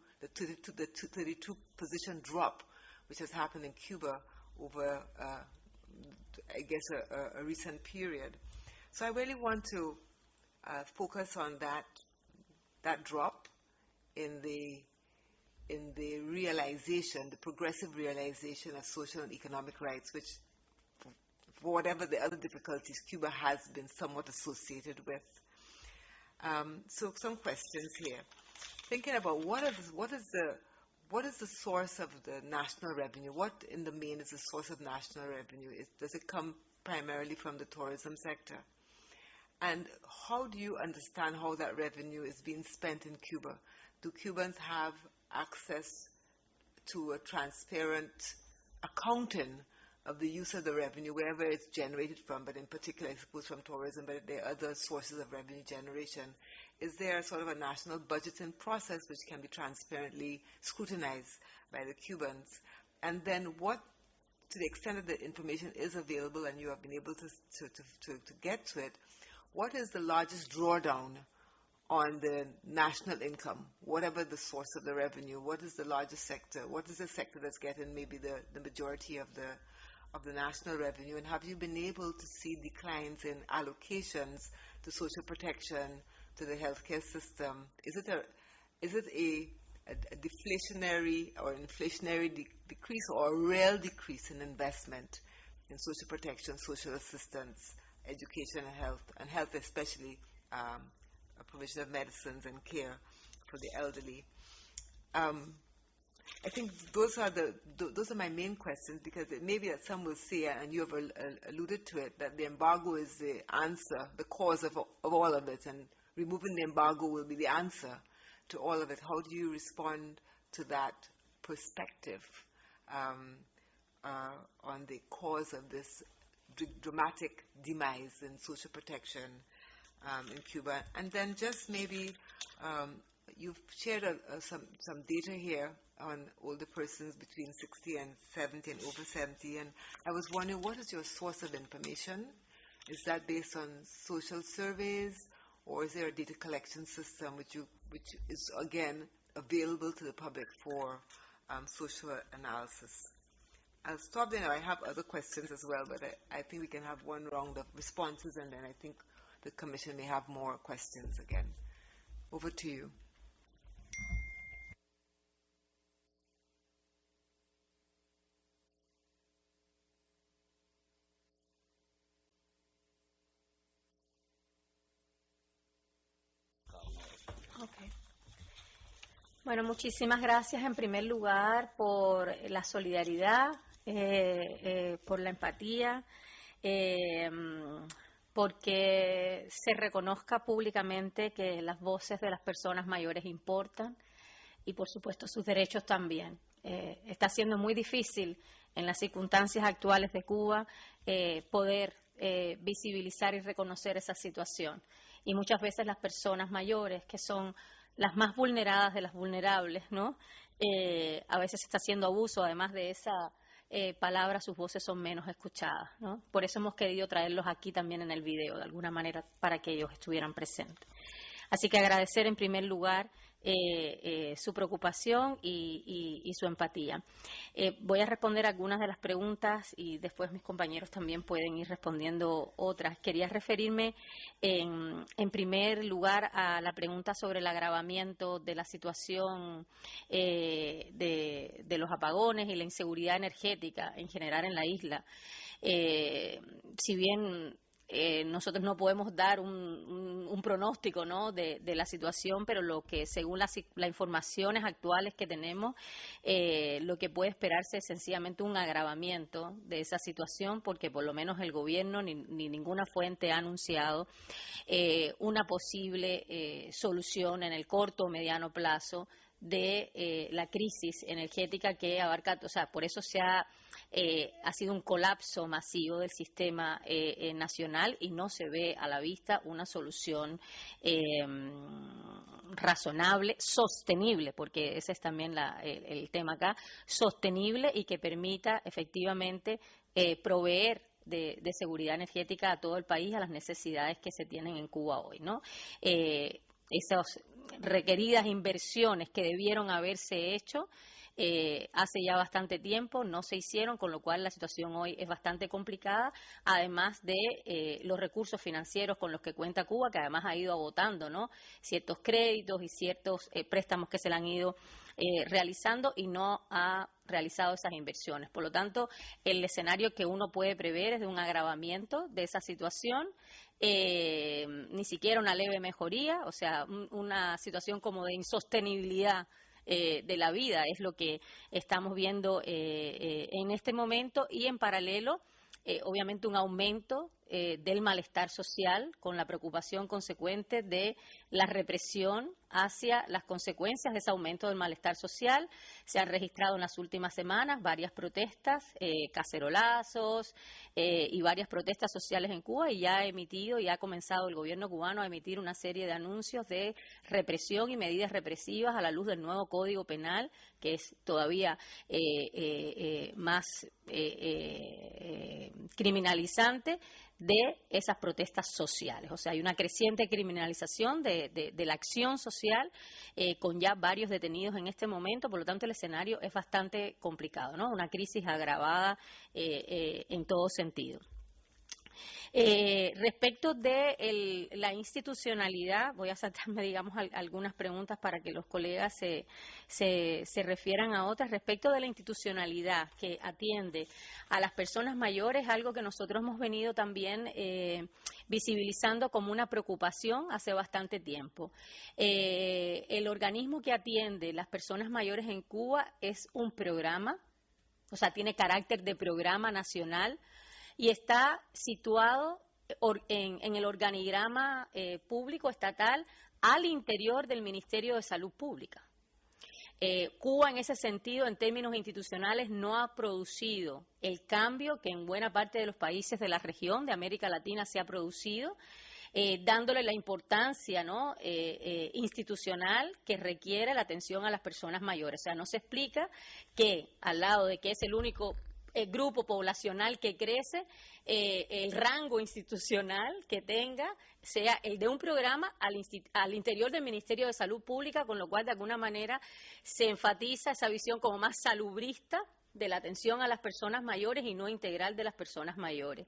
Speaker 1: position drop, which has happened in Cuba over, I guess, a recent period. So I really want to focus on that drop in the realization, the progressive realization of social and economic rights, which, for whatever the other difficulties, Cuba has been somewhat associated with. So some questions here. Thinking about what is the source of the national revenue? What in the main is the source of national revenue? Does it come primarily from the tourism sector? And how do you understand how that revenue is being spent in Cuba? Do Cubans have access to a transparent accounting of the use of the revenue, wherever it's generated from, but in particular, I suppose, from tourism, but there are other sources of revenue generation? Is there sort of a national budgeting process which can be transparently scrutinized by the Cubans? And then what, to the extent that the information is available and you have been able to get to it, what is the largest drawdown on the national income, whatever the source of the revenue? What is the largest sector? What is the sector that's getting maybe the majority of the national revenue? And have you been able to see declines in allocations to social protection, to the healthcare system? Is it a deflationary or inflationary decrease, or a real decrease in investment in social protection, social assistance, education and health especially, a provision of medicines and care for the elderly? I think those are my main questions, because it may be that some will say, and you have alluded to it, that the embargo is the answer, the cause of all of it, and removing the embargo will be the answer to all of it. How do you respond to that perspective on the cause of this dramatic demise in social protection in Cuba? And then just maybe you've shared some data here on older persons between 60 and 70 and over 70, and I was wondering, what is your source of information? Is that based on social surveys, or is there a data collection system which is again available to the public for social analysis? I'll stop there now. I have other questions as well, but I think we can have one round of responses, and then I think the Commission may have more questions again. Over to you.
Speaker 2: Okay. Bueno, muchísimas gracias en primer lugar por la solidaridad, por la empatía, porque se reconozca públicamente que las voces de las personas mayores importan y, por supuesto, sus derechos también. Está siendo muy difícil en las circunstancias actuales de Cuba poder visibilizar y reconocer esa situación. Y muchas veces las personas mayores, que son las más vulneradas de las vulnerables, ¿no? A veces se está haciendo abuso, además de esa palabra, sus voces son menos escuchadas, ¿no? Por eso hemos querido traerlos aquí también en el video, de alguna manera, para que ellos estuvieran presentes. Así que agradecer en primer lugar su preocupación y su empatía. Voy a responder algunas de las preguntas y después mis compañeros también pueden ir respondiendo otras. Quería referirme en primer lugar a la pregunta sobre el agravamiento de la situación de los apagones y la inseguridad energética en general en la isla. Si bien nosotros no podemos dar un pronóstico, ¿no?, de la situación, pero lo que, según las informaciones actuales que tenemos, lo que puede esperarse es sencillamente un agravamiento de esa situación, porque por lo menos el gobierno ni ninguna fuente ha anunciado una posible solución en el corto o mediano plazo de la crisis energética que abarca, o sea, por eso ha sido un colapso masivo del sistema nacional y no se ve a la vista una solución razonable, sostenible, porque ese es también el tema acá, sostenible y que permita efectivamente proveer de seguridad energética a todo el país, a las necesidades que se tienen en Cuba hoy, ¿no? Esas requeridas inversiones que debieron haberse hecho hace ya bastante tiempo no se hicieron, con lo cual la situación hoy es bastante complicada, además de los recursos financieros con los que cuenta Cuba, que además ha ido agotando, ¿no?, ciertos créditos y ciertos préstamos que se le han ido realizando y no ha realizado esas inversiones. Por lo tanto, el escenario que uno puede prever es de un agravamiento de esa situación, ni siquiera una leve mejoría, o sea, una situación como de insostenibilidad de la vida es lo que estamos viendo en este momento, y en paralelo obviamente un aumento del malestar social, con la preocupación consecuente de la represión hacia las consecuencias de ese aumento del malestar social. Se han registrado en las últimas semanas varias protestas, cacerolazos y varias protestas sociales en Cuba, y ya ha comenzado el gobierno cubano a emitir una serie de anuncios de represión y medidas represivas a la luz del nuevo Código Penal, que es todavía más criminalizante de esas protestas sociales. O sea, hay una creciente criminalización de la acción social, con ya varios detenidos en este momento. Por lo tanto, el escenario es bastante complicado, ¿no? Una crisis agravada en todo sentido. Respecto de la institucionalidad, voy a saltarme, digamos, algunas preguntas para que los colegas se refieran a otras. Respecto de la institucionalidad que atiende a las personas mayores, algo que nosotros hemos venido también visibilizando como una preocupación hace bastante tiempo. El organismo que atiende las personas mayores en Cuba es un programa, o sea, tiene carácter de programa nacional, y está situado en el organigrama público estatal al interior del Ministerio de Salud Pública. Cuba, en ese sentido, en términos institucionales, no ha producido el cambio que en buena parte de los países de la región de América Latina se ha producido, dándole la importancia, ¿no?, institucional que requiere la atención a las personas mayores. O sea, no se explica que, al lado de que es el único grupo poblacional que crece, el rango institucional que tenga sea el de un programa al interior del Ministerio de Salud Pública, con lo cual de alguna manera se enfatiza esa visión como más salubrista de la atención a las personas mayores y no integral de las personas mayores.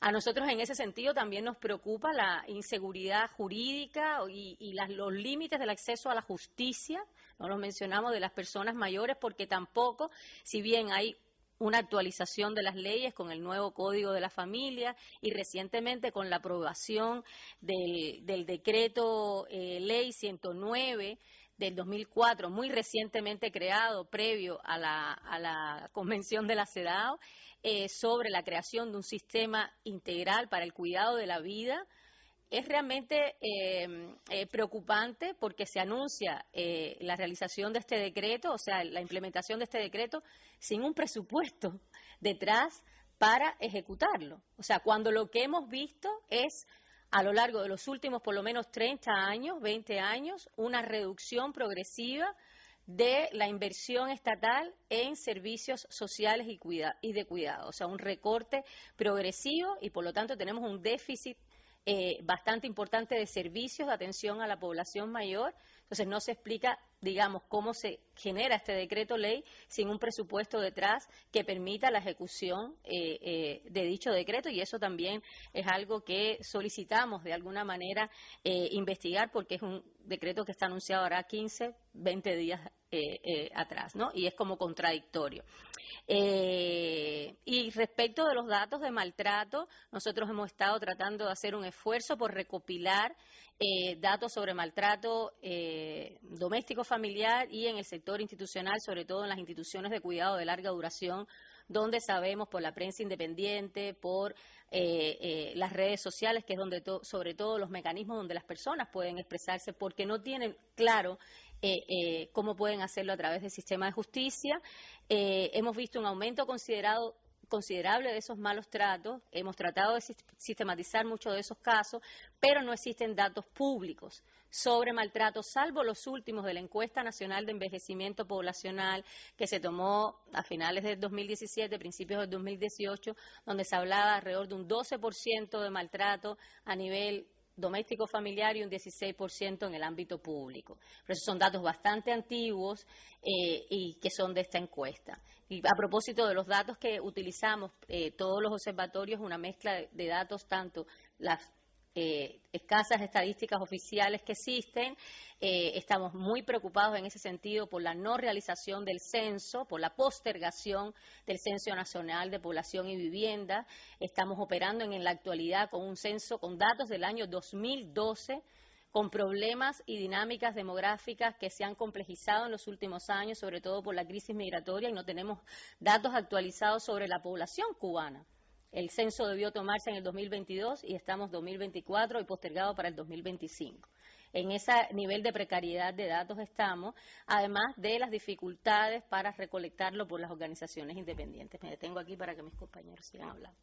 Speaker 2: A nosotros en ese sentido también nos preocupa la inseguridad jurídica y los límites del acceso a la justicia, no los mencionamos, de las personas mayores, porque tampoco, si bien hay una actualización de las leyes con el nuevo Código de la Familia y recientemente con la aprobación del decreto ley 109 del 2004, muy recientemente creado, previo a la convención de la CEDAW, sobre la creación de un sistema integral para el cuidado de la vida. Es realmente preocupante porque se anuncia la realización de este decreto, o sea, la implementación de este decreto sin un presupuesto detrás para ejecutarlo. O sea, cuando lo que hemos visto es, a lo largo de los últimos por lo menos 30 años, 20 años, una reducción progresiva de la inversión estatal en servicios sociales y de cuidado. O sea, un recorte progresivo y por lo tanto tenemos un déficit bastante importante de servicios de atención a la población mayor. Entonces no se explica, digamos, cómo se genera este decreto ley sin un presupuesto detrás que permita la ejecución de dicho decreto, y eso también es algo que solicitamos de alguna manera investigar, porque es un decreto que está anunciado ahora 15, 20 días atrás, ¿no? Y es como contradictorio. Y respecto de los datos de maltrato, nosotros hemos estado tratando de hacer un esfuerzo por recopilar datos sobre maltrato doméstico familiar y en el sector institucional, sobre todo en las instituciones de cuidado de larga duración, donde sabemos por la prensa independiente, por las redes sociales, que es donde sobre todo los mecanismos donde las personas pueden expresarse, porque no tienen claro cómo pueden hacerlo a través del sistema de justicia. Hemos visto un aumento considerable de esos malos tratos. Hemos tratado de sistematizar muchos de esos casos, pero no existen datos públicos sobre maltrato, salvo los últimos de la Encuesta Nacional de Envejecimiento Poblacional que se tomó a finales del 2017, principios del 2018, donde se hablaba alrededor de un 12% de maltrato a nivel doméstico familiar y un 16% en el ámbito público. Pero esos son datos bastante antiguos y que son de esta encuesta. Y a propósito de los datos que utilizamos, todos los observatorios, una mezcla de datos, tanto las escasas estadísticas oficiales que existen. Estamos muy preocupados en ese sentido por la no realización del censo, por la postergación del Censo Nacional de Población y Vivienda. Estamos operando en la actualidad con un censo con datos del año 2012, con problemas y dinámicas demográficas que se han complejizado en los últimos años, sobre todo por la crisis migratoria, y no tenemos datos actualizados sobre la población cubana. El censo debió tomarse en el 2022 y estamos en 2024 y postergado para el 2025. En ese nivel de precariedad de datos estamos, además de las dificultades para recolectarlo por las organizaciones independientes. Me detengo aquí para que mis compañeros sigan hablando.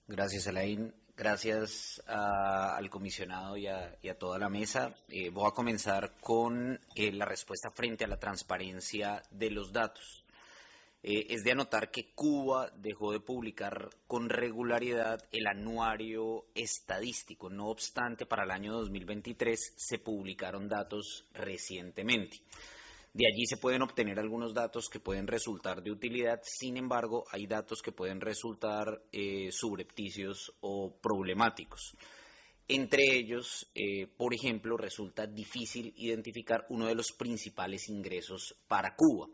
Speaker 9: Gracias, Elaine. Gracias al comisionado y a toda la mesa. Voy a comenzar con la respuesta frente a la transparencia de los datos. Es de anotar que Cuba dejó de publicar con regularidad el anuario estadístico. No obstante, para el año 2023 se publicaron datos recientemente. De allí se pueden obtener algunos datos que pueden resultar de utilidad. Sin embargo, hay datos que pueden resultar subrepticios o problemáticos. Entre ellos, por ejemplo, resulta difícil identificar uno de los principales ingresos para Cuba.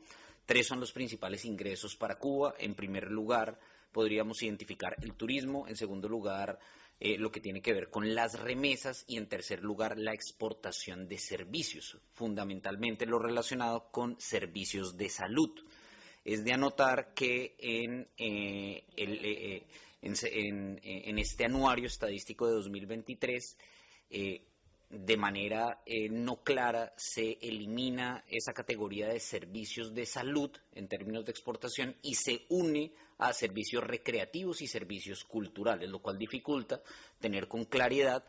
Speaker 9: 3 son los principales ingresos para Cuba. En primer lugar, podríamos identificar el turismo. En segundo lugar, lo que tiene que ver con las remesas. Y en tercer lugar, la exportación de servicios, fundamentalmente lo relacionado con servicios de salud. Es de anotar que en este anuario estadístico de 2023, de manera no clara se elimina esa categoría de servicios de salud en términos de exportación y se une a servicios recreativos y servicios culturales, lo cual dificulta tener con claridad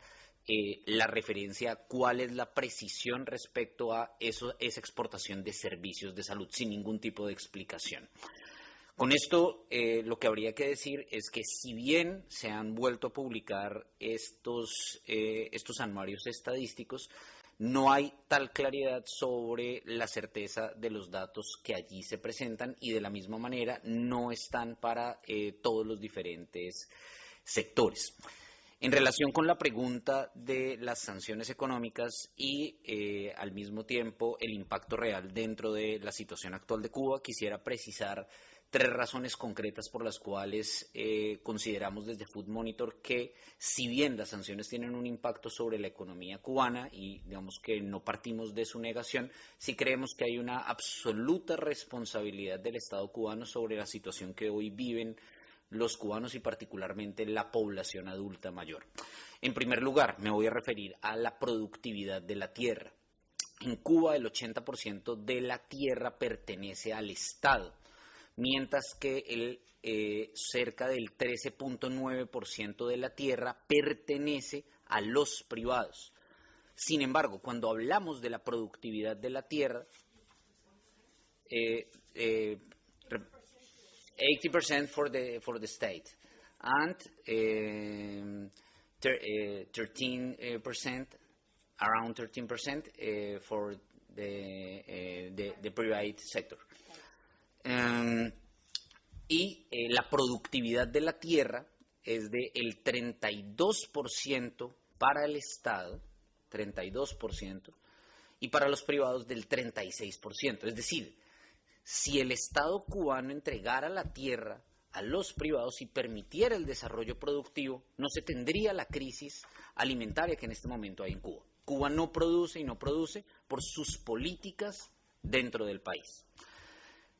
Speaker 9: la referencia a cuál es la precisión respecto a esa exportación de servicios de salud, sin ningún tipo de explicación. Con esto, lo que habría que decir es que si bien se han vuelto a publicar estos anuarios estadísticos, no hay tal claridad sobre la certeza de los datos que allí se presentan y de la misma manera no están para todos los diferentes sectores. En relación con la pregunta de las sanciones económicas y al mismo tiempo el impacto real dentro de la situación actual de Cuba, quisiera precisar 3 razones concretas por las cuales consideramos desde Food Monitor que si bien las sanciones tienen un impacto sobre la economía cubana y digamos que no partimos de su negación, sí creemos que hay una absoluta responsabilidad del Estado cubano sobre la situación que hoy viven los cubanos y particularmente la población adulta mayor. En primer lugar, me voy a referir a la productividad de la tierra. En Cuba el 80% de la tierra pertenece al Estado, mientras que cerca del 13.9% de la tierra pertenece a los privados. Sin embargo, cuando hablamos de la productividad de la tierra, 80% for the state and 13%, around 13% for the private sector. Y la productividad de la tierra es del 32% para el Estado, 32%, y para los privados del 36%. Es decir, si el Estado cubano entregara la tierra a los privados y permitiera el desarrollo productivo, no se tendría la crisis alimentaria que en este momento hay en Cuba. Cuba no produce y no produce por sus políticas dentro del país.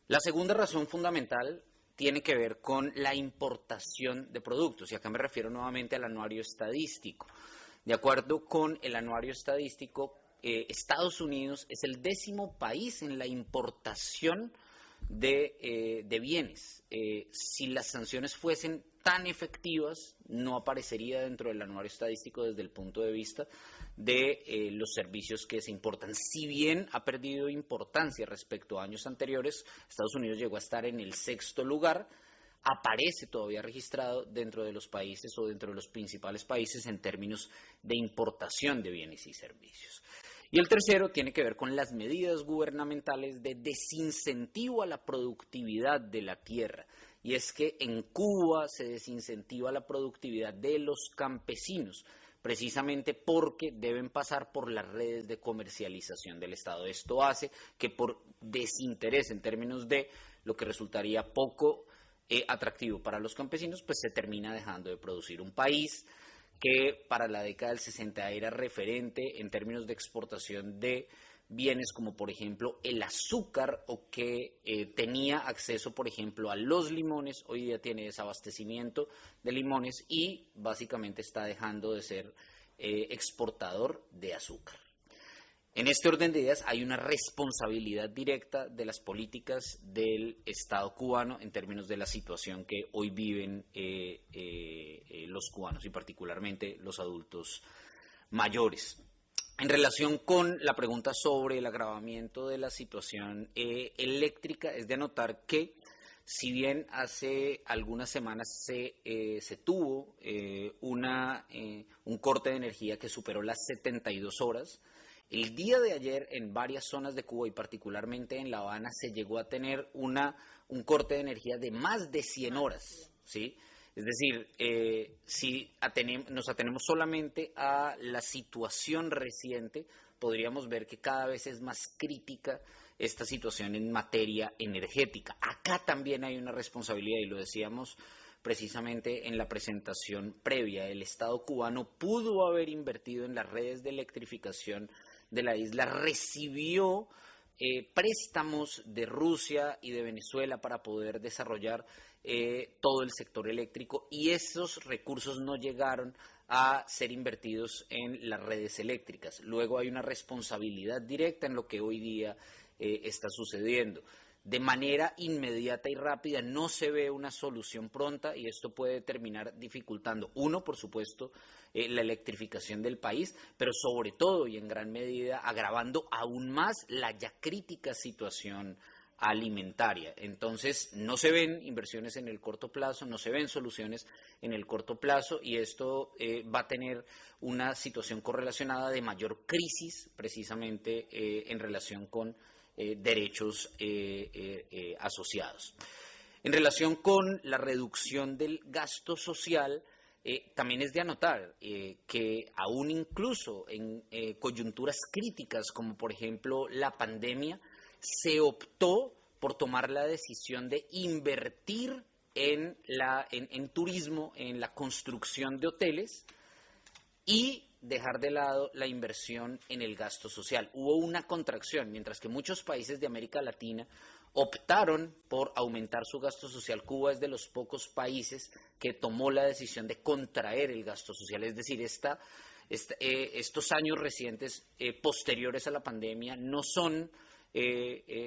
Speaker 9: La segunda razón fundamental tiene que ver con la importación de productos, y acá me refiero nuevamente al anuario estadístico. De acuerdo con el anuario estadístico, Estados Unidos es el 10º país en la importación de bienes. Si las sanciones fuesen tan efectivas, no aparecería dentro del anuario estadístico desde el punto de vista de los servicios que se importan. Si bien ha perdido importancia respecto a años anteriores, Estados Unidos llegó a estar en el 6º lugar, aparece todavía registrado dentro de los países o dentro de los principales países en términos de importación de bienes y servicios. Y el tercero tiene que ver con las medidas gubernamentales de desincentivo a la productividad de la tierra. Y es que en Cuba se desincentiva la productividad de los campesinos, precisamente porque deben pasar por las redes de comercialización del Estado. Esto hace que por desinterés en términos de lo que resultaría poco atractivo para los campesinos, pues se termina dejando de producir. Un país que para la década del 60 era referente en términos de exportación de bienes como por ejemplo el azúcar, o que tenía acceso por ejemplo a los limones, hoy día tiene desabastecimiento de limones y básicamente está dejando de ser exportador de azúcar. En este orden de ideas hay una responsabilidad directa de las políticas del Estado cubano en términos de la situación que hoy viven los cubanos y particularmente los adultos mayores. En relación con la pregunta sobre el agravamiento de la situación eléctrica, es de anotar que si bien hace algunas semanas se tuvo un corte de energía que superó las 72 horas, el día de ayer en varias zonas de Cuba y particularmente en La Habana se llegó a tener un corte de energía de más de 100 horas, ¿sí? Es decir, si nos atenemos solamente a la situación reciente, podríamos ver que cada vez es más crítica esta situación en materia energética. Acá también hay una responsabilidad y lo decíamos precisamente en la presentación previa. El Estado cubano pudo haber invertido en las redes de electrificación de la isla, recibió préstamos de Rusia y de Venezuela para poder desarrollar todo el sector eléctrico, y esos recursos no llegaron a ser invertidos en las redes eléctricas. Luego hay una responsabilidad directa en lo que hoy día está sucediendo. De manera inmediata y rápida no se ve una solución pronta y esto puede terminar dificultando, uno, por supuesto, la electrificación del país, pero sobre todo y en gran medida agravando aún más la ya crítica situación alimentaria. Entonces no se ven inversiones en el corto plazo, no se ven soluciones en el corto plazo y esto va a tener una situación correlacionada de mayor crisis precisamente en relación con derechos asociados. En relación con la reducción del gasto social, también es de anotar que aún incluso en coyunturas críticas como por ejemplo la pandemia, se optó por tomar la decisión de invertir en turismo, en la construcción de hoteles y dejar de lado la inversión en el gasto social. Hubo una contracción, mientras que muchos países de América Latina optaron por aumentar su gasto social. Cuba es de los pocos países que tomó la decisión de contraer el gasto social, es decir, estos años recientes posteriores a la pandemia no son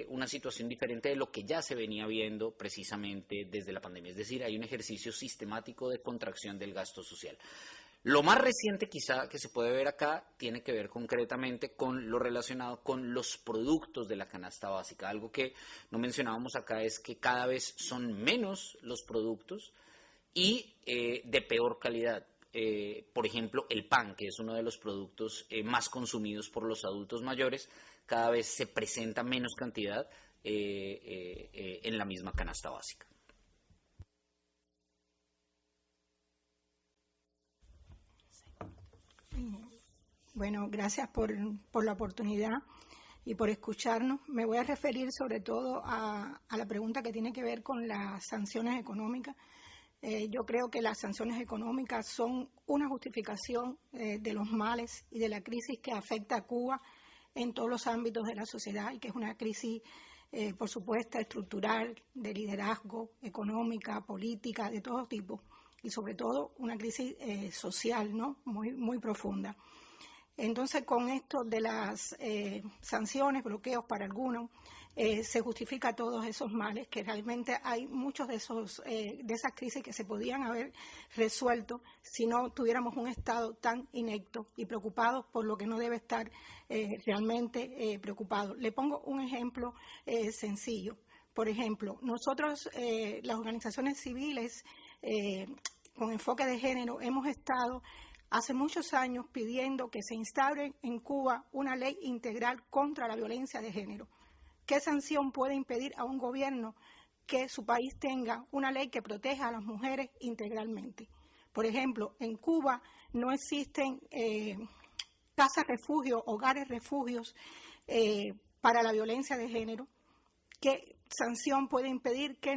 Speaker 9: una situación diferente de lo que ya se venía viendo precisamente desde la pandemia, es decir, hay un ejercicio sistemático de contracción del gasto social. Lo más reciente quizá que se puede ver acá tiene que ver concretamente con lo relacionado con los productos de la canasta básica. Algo que no mencionábamos acá es que cada vez son menos los productos y de peor calidad. Por ejemplo, el pan, que es uno de los productos más consumidos por los adultos mayores, cada vez se presenta menos cantidad en la misma canasta básica.
Speaker 10: Bueno, gracias por la oportunidad y por escucharnos. Me voy a referir sobre todo a la pregunta que tiene que ver con las sanciones económicas. Yo creo que las sanciones económicas son una justificación de los males y de la crisis que afecta a Cuba en todos los ámbitos de la sociedad y que es una crisis, por supuesto, estructural, de liderazgo, económica, política, de todo tipo y sobre todo una crisis social, ¿no? Muy, muy profunda. Entonces, con esto de las sanciones, bloqueos para algunos, se justifica todos esos males, que realmente hay muchos de esas crisis que se podían haber resuelto si no tuviéramos un Estado tan inepto y preocupado por lo que no debe estar realmente preocupado. Le pongo un ejemplo sencillo. Por ejemplo, nosotros, las organizaciones civiles con enfoque de género, hemos estado hace muchos años pidiendo que se instaure en Cuba una ley integral contra la violencia de género. ¿Qué sanción puede impedir a un gobierno que su país tenga una ley que proteja a las mujeres integralmente? Por ejemplo, en Cuba no existen casas refugio, hogares refugios para la violencia de género. ¿Qué sanción puede impedir que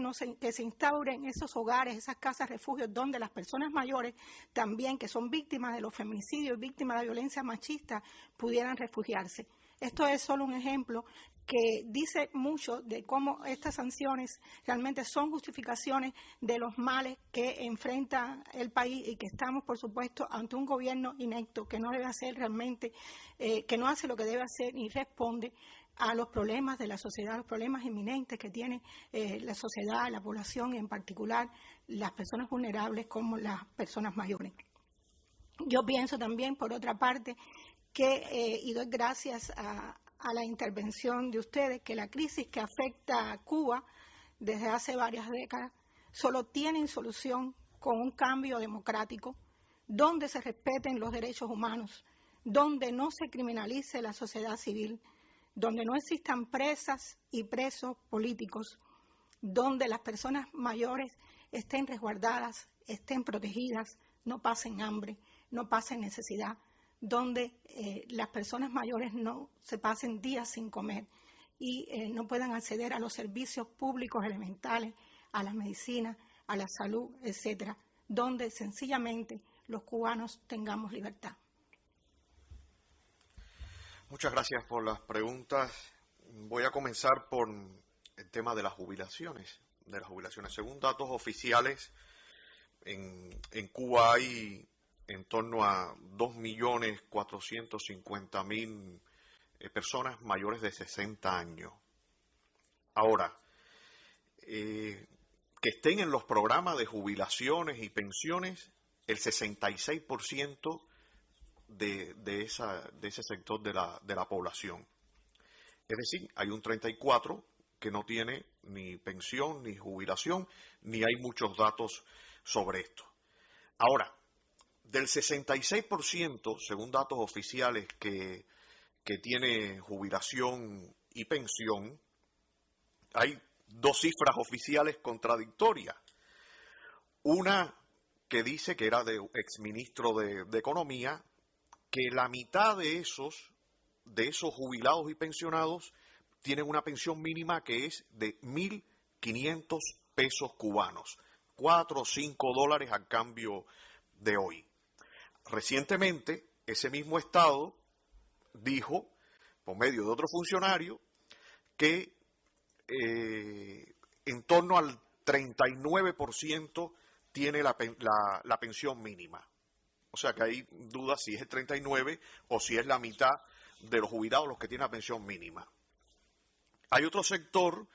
Speaker 10: se instauren esos hogares, esas casas refugios donde las personas mayores también que son víctimas de los feminicidios, víctimas de la violencia machista, pudieran refugiarse? Esto es solo un ejemplo que dice mucho de cómo estas sanciones realmente son justificaciones de los males que enfrenta el país y que estamos, por supuesto, ante un gobierno inepto que no debe hacer realmente, que no hace lo que debe hacer ni responde a los problemas de la sociedad, los problemas inminentes que tiene la sociedad, la población, y en particular las personas vulnerables como las personas mayores. Yo pienso también, por otra parte, y doy gracias a la intervención de ustedes, que la crisis que afecta a Cuba desde hace varias décadas solo tiene solución con un cambio democrático, donde se respeten los derechos humanos, donde no se criminalice la sociedad civil, donde no existan presas y presos políticos, donde las personas mayores estén resguardadas, estén protegidas, no pasen hambre, no pasen necesidad, donde las personas mayores no se pasen días sin comer y no puedan acceder a los servicios públicos elementales, a las medicinas, a la salud, etcétera, donde sencillamente los cubanos tengamos libertad.
Speaker 11: Muchas gracias por las preguntas. Voy a comenzar por el tema de las jubilaciones. Según datos oficiales, en Cuba hay en torno a 2.450.000 personas mayores de 60 años. Ahora, que estén en los programas de jubilaciones y pensiones, el 66% de ese sector de la población. Es decir, hay un 34% que no tiene ni pensión, ni jubilación, ni hay muchos datos sobre esto. Ahora, del 66%, según datos oficiales, que tiene jubilación y pensión, hay dos cifras oficiales contradictorias. Una que dice, que era de exministro de Economía, que la mitad de esos jubilados y pensionados tienen una pensión mínima que es de 1.500 pesos cubanos, 4 o 5 dólares al cambio de hoy. Recientemente, ese mismo Estado dijo, por medio de otro funcionario, que en torno al 39% tiene la pensión mínima. O sea que hay dudas si es el 39 o si es la mitad de los jubilados los que tienen la pensión mínima. Hay otro sector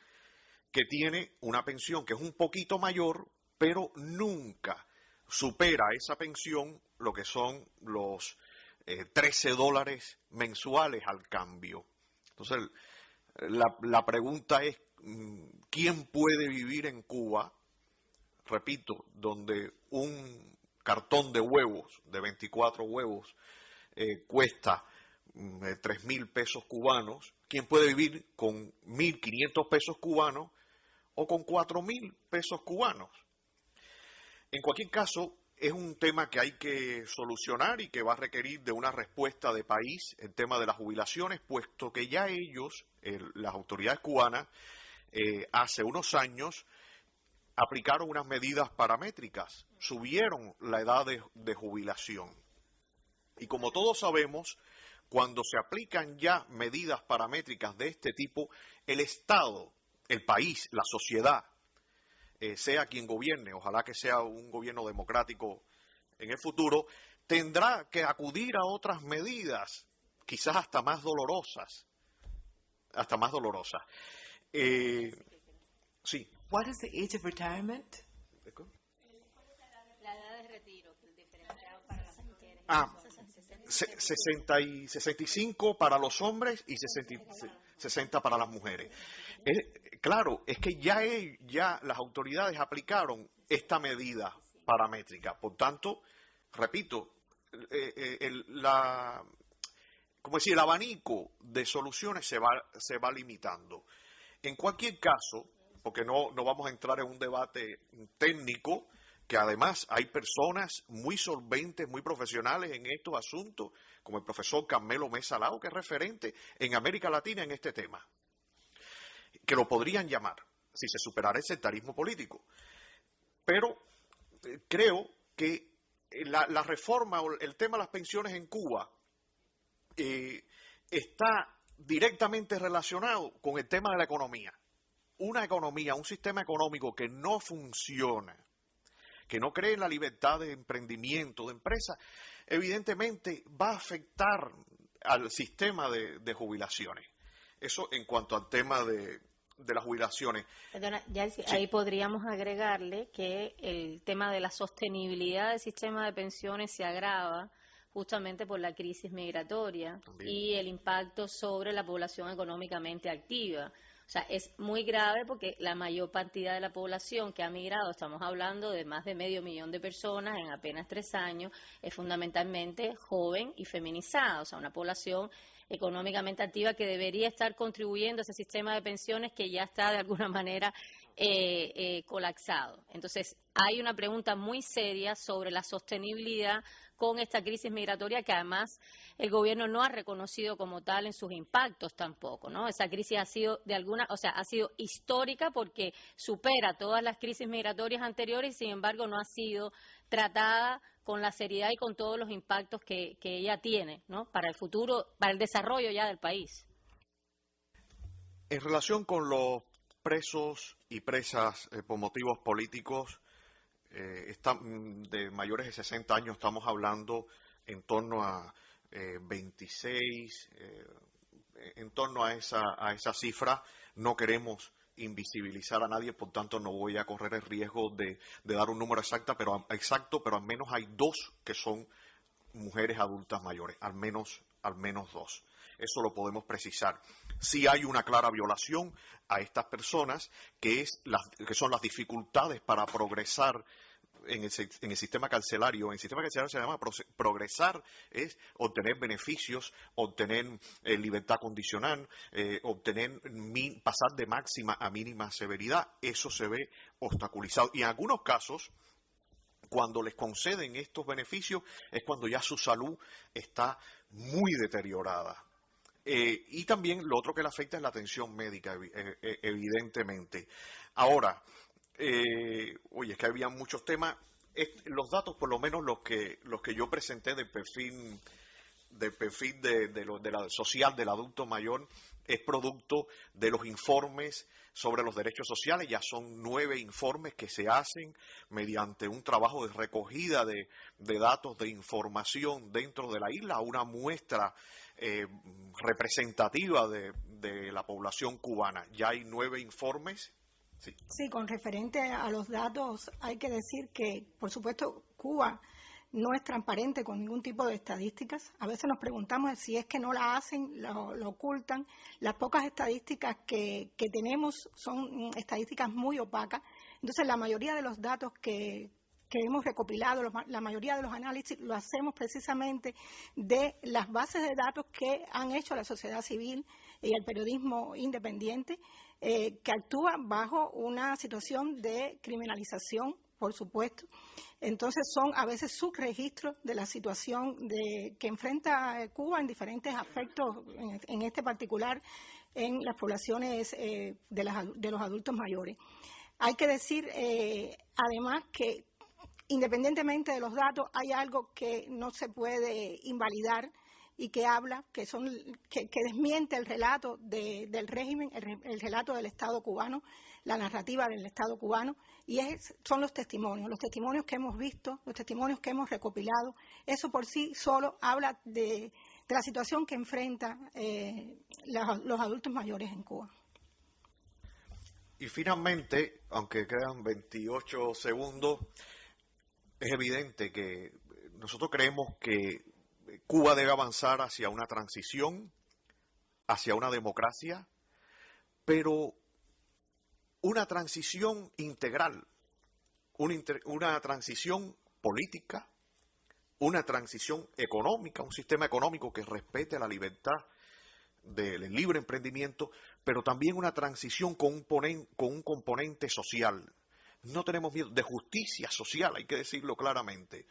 Speaker 11: que tiene una pensión que es un poquito mayor, pero nunca supera esa pensión lo que son los 13 dólares mensuales al cambio. Entonces, la pregunta es, ¿quién puede vivir en Cuba, repito, donde un cartón de huevos, de 24 huevos, cuesta 3.000 pesos cubanos? ¿Quién puede vivir con 1.500 pesos cubanos o con 4.000 pesos cubanos? En cualquier caso, es un tema que hay que solucionar y que va a requerir de una respuesta de país, el tema de las jubilaciones, puesto que ya ellos, las autoridades cubanas, hace unos años aplicaron unas medidas paramétricas, subieron la edad de jubilación. Y como todos sabemos, cuando se aplican ya medidas paramétricas de este tipo, el Estado, el país, la sociedad, sea quien gobierne, ojalá que sea un gobierno democrático en el futuro, tendrá que acudir a otras medidas, quizás hasta más dolorosas. Sí.
Speaker 1: What is the age of retirement?
Speaker 2: La edad de retiro, el diferenciado para las mujeres.
Speaker 11: 65 para los hombres y 60 para las mujeres. Claro, es que ya las autoridades aplicaron esta medida paramétrica. Por tanto, repito, el abanico de soluciones se va limitando. En cualquier caso, porque no vamos a entrar en un debate técnico, que además hay personas muy solventes, muy profesionales en estos asuntos, como el profesor Carmelo Mesa Lao, que es referente en América Latina en este tema, que lo podrían llamar si se superara el sectarismo político. Pero creo que la reforma o el tema de las pensiones en Cuba está directamente relacionado con el tema de la economía. Una economía, un sistema económico que no funciona, que no cree en la libertad de emprendimiento, de empresa, evidentemente va a afectar al sistema de jubilaciones. Eso en cuanto al tema de las jubilaciones.
Speaker 2: Perdona, ahí podríamos agregarle que el tema de la sostenibilidad del sistema de pensiones se agrava justamente por la crisis migratoria y el impacto sobre la población económicamente activa. O sea, es muy grave porque la mayor cantidad de la población que ha migrado, estamos hablando de más de 500.000 de personas en apenas 3 años, es fundamentalmente joven y feminizada, o sea, una población económicamente activa que debería estar contribuyendo a ese sistema de pensiones que ya está de alguna manera colapsado. Entonces, hay una pregunta muy seria sobre la sostenibilidad con esta crisis migratoria que además el gobierno no ha reconocido como tal en sus impactos tampoco, ¿no? Esa crisis ha sido ha sido histórica porque supera todas las crisis migratorias anteriores y sin embargo no ha sido tratada con la seriedad y con todos los impactos que ella tiene, ¿no? Para el futuro, para el desarrollo ya del país.
Speaker 11: En relación con los presos y presas por motivos políticos de mayores de 60 años, estamos hablando en torno a 26, en torno a esa cifra. No queremos invisibilizar a nadie, por tanto no voy a correr el riesgo de dar un número exacto, pero al menos hay 2 que son mujeres adultas mayores, al menos 2. Eso lo podemos precisar. Sí hay una clara violación a estas personas, que son las dificultades para progresar en el sistema carcelario. En el sistema carcelario se llama progresar, es obtener beneficios, obtener libertad condicional, pasar de máxima a mínima severidad. Eso se ve obstaculizado. Y en algunos casos, cuando les conceden estos beneficios, es cuando ya su salud está muy deteriorada. Y también lo otro que le afecta es la atención médica, evidentemente. Ahora, es que había muchos temas. Los datos, por lo menos los que yo presenté del perfil de la social del adulto mayor, es producto de los informes sobre los derechos sociales. Ya son 9 informes que se hacen mediante un trabajo de recogida de datos, de información dentro de la isla, una muestra representativa de la población cubana. Ya hay 9 informes.
Speaker 10: Sí, con referente a los datos, hay que decir que, por supuesto, Cuba no es transparente con ningún tipo de estadísticas. A veces nos preguntamos si es que no la hacen, lo ocultan. Las pocas estadísticas que tenemos son estadísticas muy opacas. Entonces, la mayoría de los datos que hemos recopilado, la mayoría de los análisis lo hacemos precisamente de las bases de datos que han hecho la sociedad civil y el periodismo independiente, que actúa bajo una situación de criminalización, por supuesto. Entonces son a veces subregistros de la situación que enfrenta Cuba en diferentes aspectos, en este particular en las poblaciones de los adultos mayores. Hay que decir además que independientemente de los datos hay algo que no se puede invalidar, y que habla, que desmiente el relato del régimen, el relato del Estado cubano, la narrativa del Estado cubano, y son los testimonios que hemos visto, los testimonios que hemos recopilado. Eso por sí solo habla de la situación que enfrentan los adultos mayores en Cuba.
Speaker 11: Y finalmente, aunque quedan 28 segundos, es evidente que nosotros creemos que Cuba debe avanzar hacia una transición, hacia una democracia, pero una transición integral, una transición política, una transición económica, un sistema económico que respete la libertad del libre emprendimiento, pero también una transición con un componente social. No tenemos miedo, de justicia social, hay que decirlo claramente,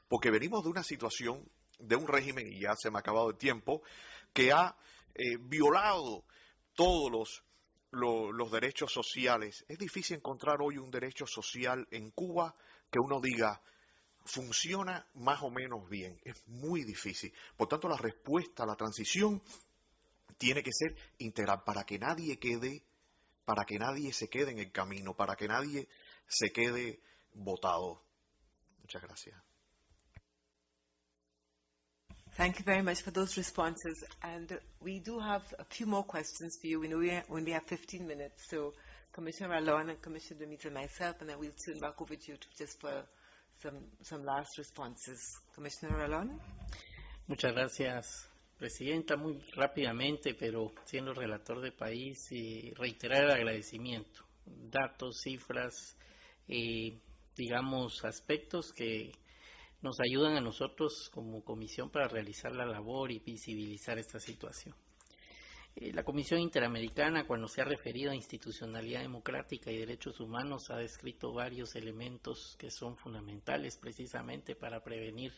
Speaker 11: porque venimos de una situación, de un régimen, y ya se me ha acabado el tiempo, que ha violado todos los derechos sociales. Es difícil encontrar hoy un derecho social en Cuba que uno diga funciona más o menos bien. Es muy difícil. Por tanto, la respuesta a la transición tiene que ser integral para que nadie se quede en el camino, para que nadie se quede botado. Muchas gracias.
Speaker 1: Thank you very much for those responses. And we do have a few more questions for you. We know we only have 15 minutes. So Commissioner Ralón and Commissioner Dmitry and myself, and then we'll turn back over to you just for some last responses. Commissioner Ralón.
Speaker 12: Muchas gracias, Presidenta. Muy rápidamente, pero siendo relator de país, reiterar el agradecimiento. Datos, cifras, digamos, aspectos que nos ayudan a nosotros como comisión para realizar la labor y visibilizar esta situación. La Comisión Interamericana, cuando se ha referido a institucionalidad democrática y derechos humanos, ha descrito varios elementos que son fundamentales precisamente para prevenir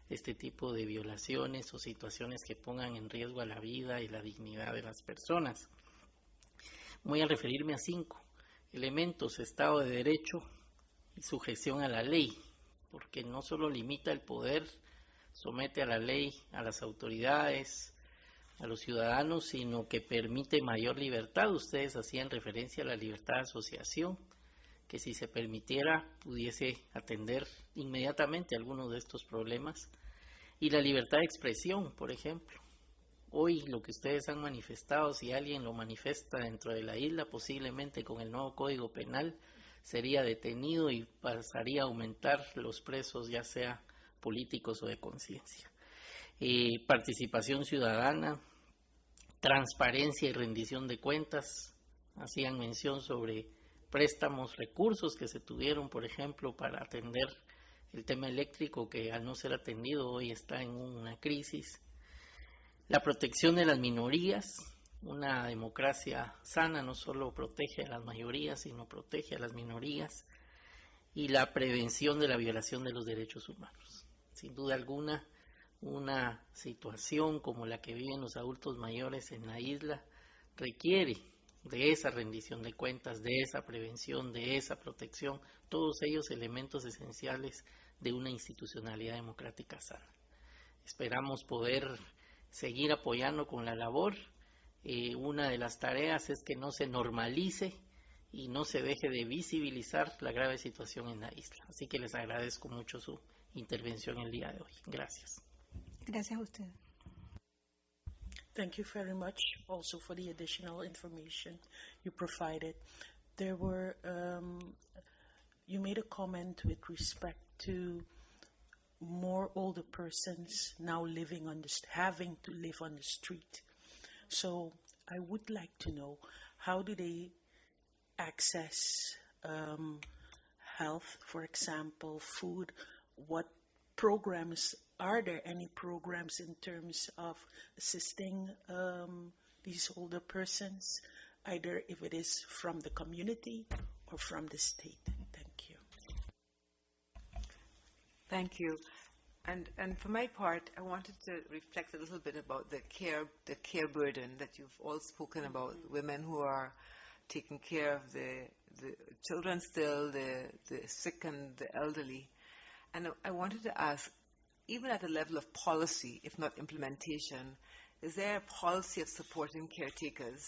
Speaker 12: este tipo de violaciones o situaciones que pongan en riesgo a la vida y la dignidad de las personas. Voy a referirme a 5 elementos: Estado de Derecho y sujeción a la ley, porque no solo limita el poder, somete a la ley a las autoridades, a los ciudadanos, sino que permite mayor libertad. Ustedes hacían referencia a la libertad de asociación, que si se permitiera pudiese atender inmediatamente algunos de estos problemas. Y la libertad de expresión, por ejemplo. Hoy lo que ustedes han manifestado, si alguien lo manifiesta dentro de la isla, posiblemente con el nuevo Código Penal sería detenido y pasaría a aumentar los presos, ya sea políticos o de conciencia. Participación ciudadana, transparencia y rendición de cuentas. Hacían mención sobre préstamos, recursos que se tuvieron, por ejemplo, para atender el tema eléctrico, que al no ser atendido hoy está en una crisis. La protección de las minorías. Una democracia sana no solo protege a las mayorías, sino protege a las minorías. Y la prevención de la violación de los derechos humanos. Sin duda alguna, una situación como la que viven los adultos mayores en la isla requiere de esa rendición de cuentas, de esa prevención, de esa protección, todos ellos elementos esenciales de una institucionalidad democrática sana. Esperamos poder seguir apoyando con la labor. Una de las tareas es que no se normalice y no se deje de visibilizar la grave situación en la isla. Así que les agradezco mucho su intervención el día de hoy. Gracias.
Speaker 10: Gracias a usted.
Speaker 13: Thank you very much also for the additional information you provided. There were, you made a comment with respect to more older persons now having to live on the street. So I would like to know, how do they access health, for example, food? What programs, are there any programs in terms of assisting these older persons, either if it is from the community or from the state? Thank you.
Speaker 1: Thank you. And for my part, I wanted to reflect a little bit about the care burden that you've all spoken about, women who are taking care of the children still, the sick and the elderly. And I wanted to ask, even at the level of policy, if not implementation, is there a policy of supporting caretakers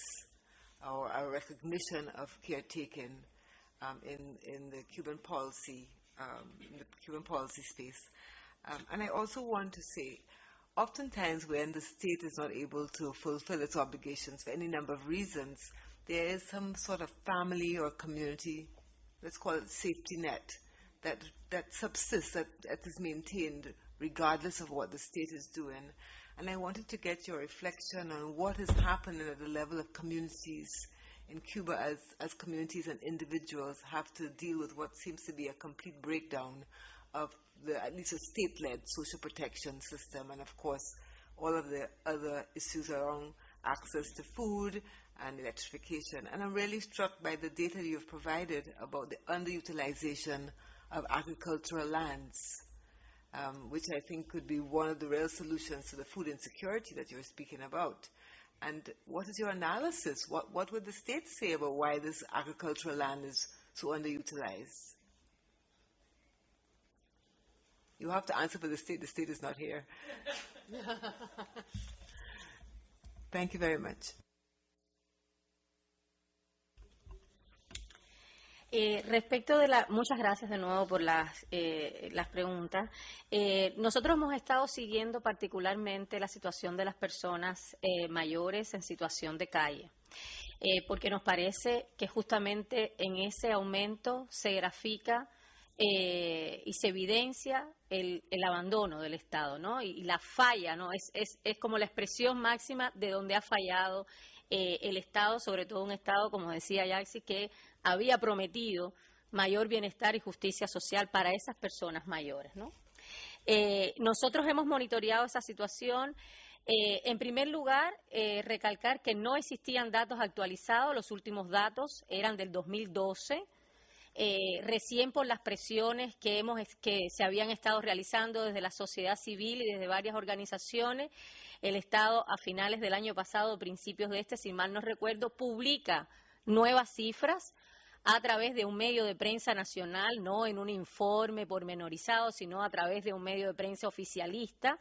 Speaker 1: or a recognition of caretaking in the Cuban policy space? And I also want to say, oftentimes when the state is not able to fulfill its obligations for any number of reasons, there is some sort of family or community, let's call it safety net, that subsists, that is maintained regardless of what the state is doing. And I wanted to get your reflection on what is happening at the level of communities in Cuba as communities and individuals have to deal with what seems to be a complete breakdown of at least a state-led social protection system, and of course all of the other issues around access to food and electrification. And I'm really struck by the data you've provided about the underutilization of agricultural lands, which I think could be one of the real solutions to the food insecurity that you're speaking about. And what is your analysis? What would the state say about why this agricultural land is so underutilized? You have to answer for the state. The state is not here. Thank you very much.
Speaker 2: Respecto de muchas gracias de nuevo por las preguntas. Nosotros hemos estado siguiendo particularmente la situación de las personas mayores en situación de calle, porque nos parece que justamente en ese aumento se grafica y se evidencia el abandono del Estado, ¿no? Y la falla, ¿no? Es como la expresión máxima de donde ha fallado el Estado, sobre todo un Estado, como decía Yaxi, que había prometido mayor bienestar y justicia social para esas personas mayores, ¿no? Nosotros hemos monitoreado esa situación. En primer lugar, recalcar que no existían datos actualizados. Los últimos datos eran del 2012. Recién por las presiones que se habían estado realizando desde la sociedad civil y desde varias organizaciones, el Estado a finales del año pasado, principios de si mal no recuerdo, publica nuevas cifras a través de un medio de prensa nacional, no en un informe pormenorizado, sino a través de un medio de prensa oficialista.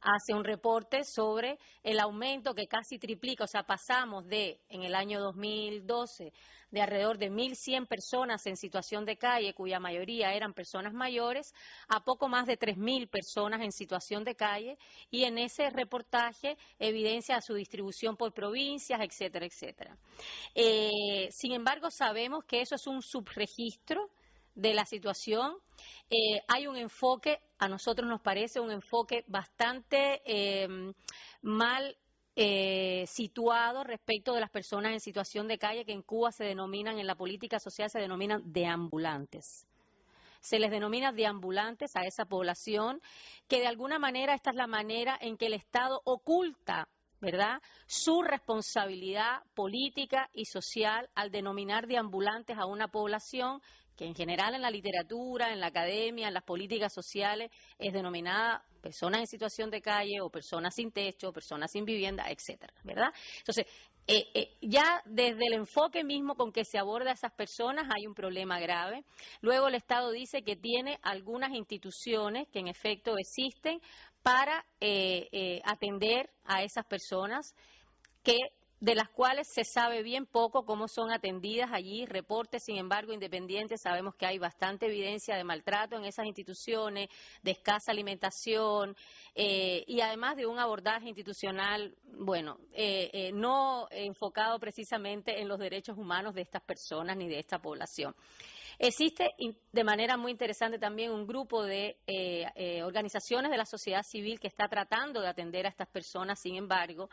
Speaker 2: Hace un reporte sobre el aumento que casi triplica, o sea, pasamos en el año 2012, de alrededor de 1.100 personas en situación de calle, cuya mayoría eran personas mayores, a poco más de 3.000 personas en situación de calle, y en ese reportaje evidencia su distribución por provincias, etcétera, etcétera. Sin embargo, sabemos que eso es un subregistro de la situación. Hay un enfoque, a nosotros nos parece un enfoque bastante mal situado respecto de las personas en situación de calle, que en Cuba se denominan, en la política social se denominan deambulantes. Se les denomina deambulantes a esa población, que de alguna manera esta es la manera en que el Estado oculta, ¿verdad?, su responsabilidad política y social al denominar deambulantes a una población que en general en la literatura, en la academia, en las políticas sociales es denominada personas en situación de calle o personas sin techo, personas sin vivienda, etcétera, ¿verdad? Entonces, ya desde el enfoque mismo con que se aborda a esas personas hay un problema grave. Luego el Estado dice que tiene algunas instituciones que en efecto existen para atender a esas personas, de las cuales se sabe bien poco cómo son atendidas allí. Reportes, sin embargo, independientes, sabemos que hay bastante evidencia de maltrato en esas instituciones, de escasa alimentación y además de un abordaje institucional, bueno, no enfocado precisamente en los derechos humanos de estas personas ni de esta población. Existe de manera muy interesante también un grupo de organizaciones de la sociedad civil que está tratando de atender a estas personas, sin embargo,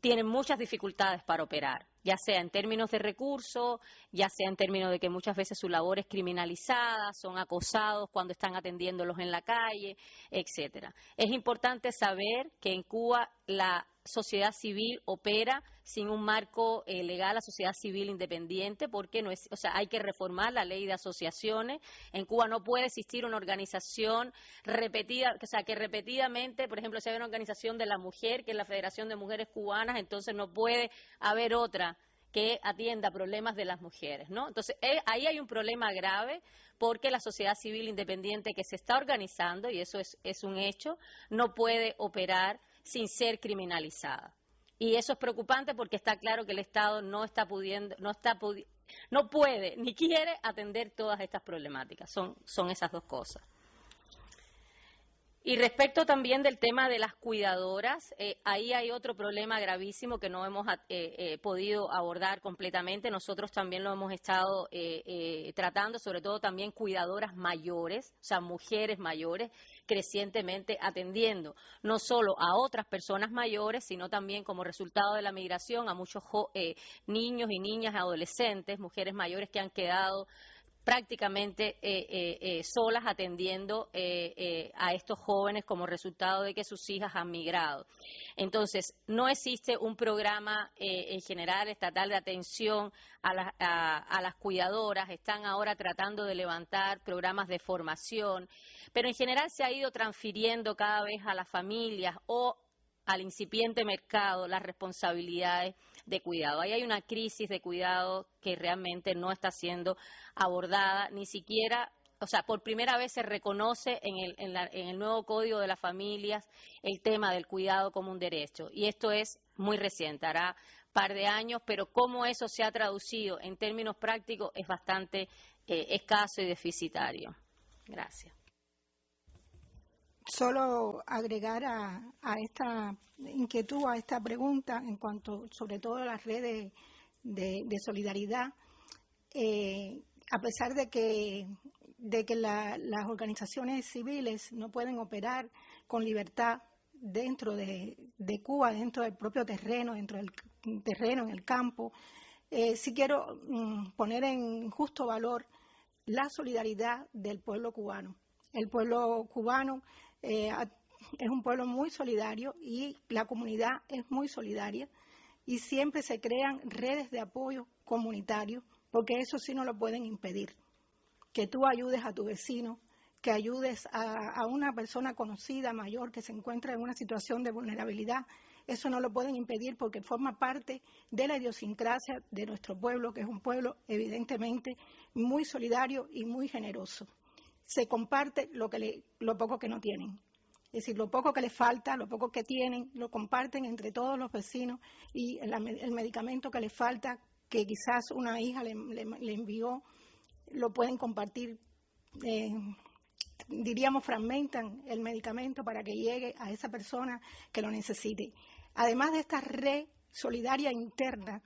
Speaker 2: tienen muchas dificultades para operar, ya sea en términos de recursos, ya sea en términos de que muchas veces su labor es criminalizada, son acosados cuando están atendiéndolos en la calle, etcétera. Es importante saber que en Cuba la sociedad civil opera sin un marco legal, la sociedad civil independiente, porque no es, o sea, hay que reformar la ley de asociaciones. En Cuba no puede existir una organización repetida, o sea, que repetidamente, por ejemplo, si hay una organización de la mujer, que es la Federación de Mujeres Cubanas, entonces no puede haber otra que atienda problemas de las mujeres, ¿no? Entonces, ahí hay un problema grave porque la sociedad civil independiente que se está organizando, y eso es un hecho, no puede operar sin ser criminalizada. Y eso es preocupante porque está claro que el Estado no puede ni quiere atender todas estas problemáticas. Son esas dos cosas. Y respecto también del tema de las cuidadoras, ahí hay otro problema gravísimo que no hemos podido abordar completamente. Nosotros también lo hemos estado tratando, sobre todo también cuidadoras mayores, o sea, mujeres mayores, crecientemente atendiendo no solo a otras personas mayores, sino también como resultado de la migración a muchos niños y niñas, adolescentes, mujeres mayores que han quedado prácticamente solas atendiendo a estos jóvenes como resultado de que sus hijas han migrado. Entonces, no existe un programa en general estatal de atención a las cuidadoras. Están ahora tratando de levantar programas de formación, pero en general se ha ido transfiriendo cada vez a las familias o al incipiente mercado las responsabilidades de cuidado. Ahí hay una crisis de cuidado que realmente no está siendo abordada, ni siquiera, o sea, por primera vez se reconoce en el nuevo Código de las Familias el tema del cuidado como un derecho. Y esto es muy reciente, hará par de años, pero cómo eso se ha traducido en términos prácticos es bastante escaso y deficitario. Gracias.
Speaker 10: Solo agregar a esta inquietud, a esta pregunta, en cuanto sobre todo a las redes de solidaridad, a pesar de que las organizaciones civiles no pueden operar con libertad dentro de Cuba, dentro del propio terreno, dentro del terreno, en el campo, sí quiero poner en justo valor la solidaridad del pueblo cubano. El pueblo cubano es un pueblo muy solidario y la comunidad es muy solidaria y siempre se crean redes de apoyo comunitario, porque eso sí no lo pueden impedir. Que tú ayudes a tu vecino, que ayudes a una persona conocida, mayor, que se encuentra en una situación de vulnerabilidad, eso no lo pueden impedir porque forma parte de la idiosincrasia de nuestro pueblo, que es un pueblo evidentemente muy solidario y muy generoso. Se comparte lo poco que no tienen. Es decir, lo poco que les falta, lo poco que tienen, lo comparten entre todos los vecinos y el medicamento que les falta, que quizás una hija le envió, lo pueden compartir, diríamos, fragmentan el medicamento para que llegue a esa persona que lo necesite. Además de esta red solidaria interna,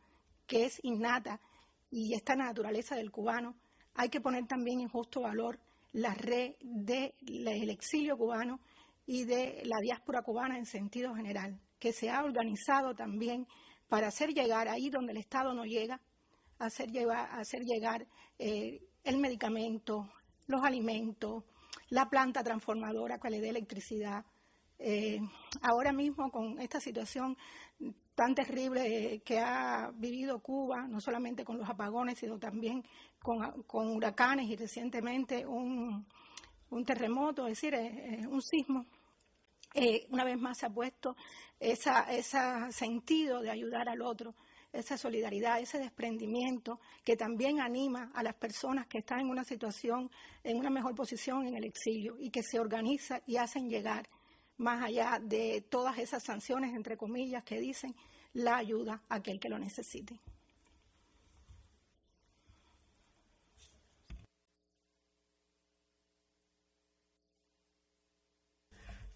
Speaker 10: que es innata y esta naturaleza del cubano, hay que poner también en justo valor la red del exilio cubano y de la diáspora cubana en sentido general, que se ha organizado también para hacer llegar ahí donde el Estado no llega, hacer llegar el medicamento, los alimentos, la planta transformadora que le dé electricidad. Ahora mismo con esta situación tan terrible que ha vivido Cuba, no solamente con los apagones, sino también con huracanes y recientemente un terremoto, es decir, un sismo, una vez más se ha puesto ese sentido de ayudar al otro, esa solidaridad, ese desprendimiento que también anima a las personas que están en una situación, en una mejor posición en el exilio y que se organiza y hacen llegar, más allá de todas esas sanciones, entre comillas, que dicen, la ayuda a aquel que lo necesite.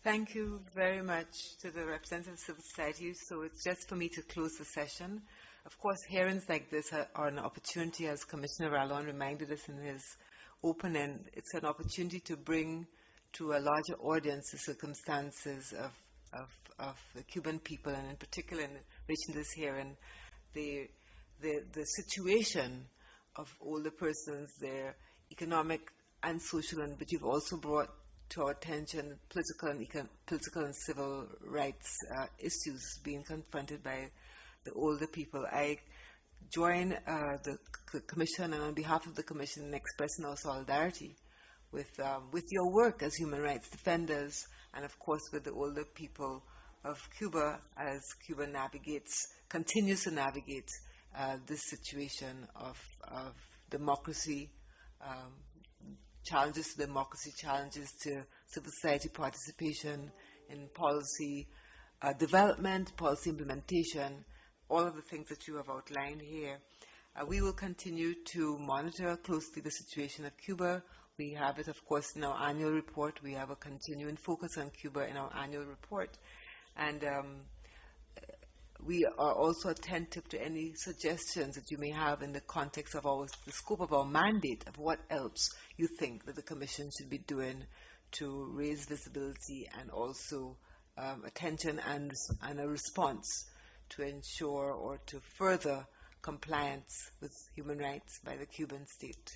Speaker 1: Thank you very much to the representative of civil society. So it's just for me to close the session. Of course, hearings like this are an opportunity, as Commissioner Rallon reminded us in his opening, it's an opportunity to bring to a larger audience the circumstances of the Cuban people, and in particular in relation to this hearing, the situation of older persons, their economic and social, but you've also brought to our attention political and civil rights issues being confronted by the older people. I join the Commission, and on behalf of the Commission, in expressing our solidarity with your work as human rights defenders, and of course with the older people of Cuba as Cuba continues to navigate this situation of democracy, challenges to democracy, challenges to civil society participation in policy development, policy implementation, all of the things that you have outlined here. We will continue to monitor closely the situation of Cuba. We have it, of course, in our annual report. We have a continuing focus on Cuba in our annual report. And we are also attentive to any suggestions that you may have in the context of the scope of our mandate, of what else you think that the Commission should be doing to raise visibility and also attention and a response to ensure or to further compliance with human rights by the Cuban state.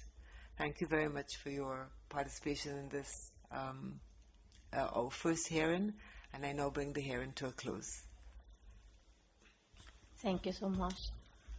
Speaker 1: Thank you very much for your participation in this, our first hearing, and I now bring the hearing to a close.
Speaker 2: Thank you so much.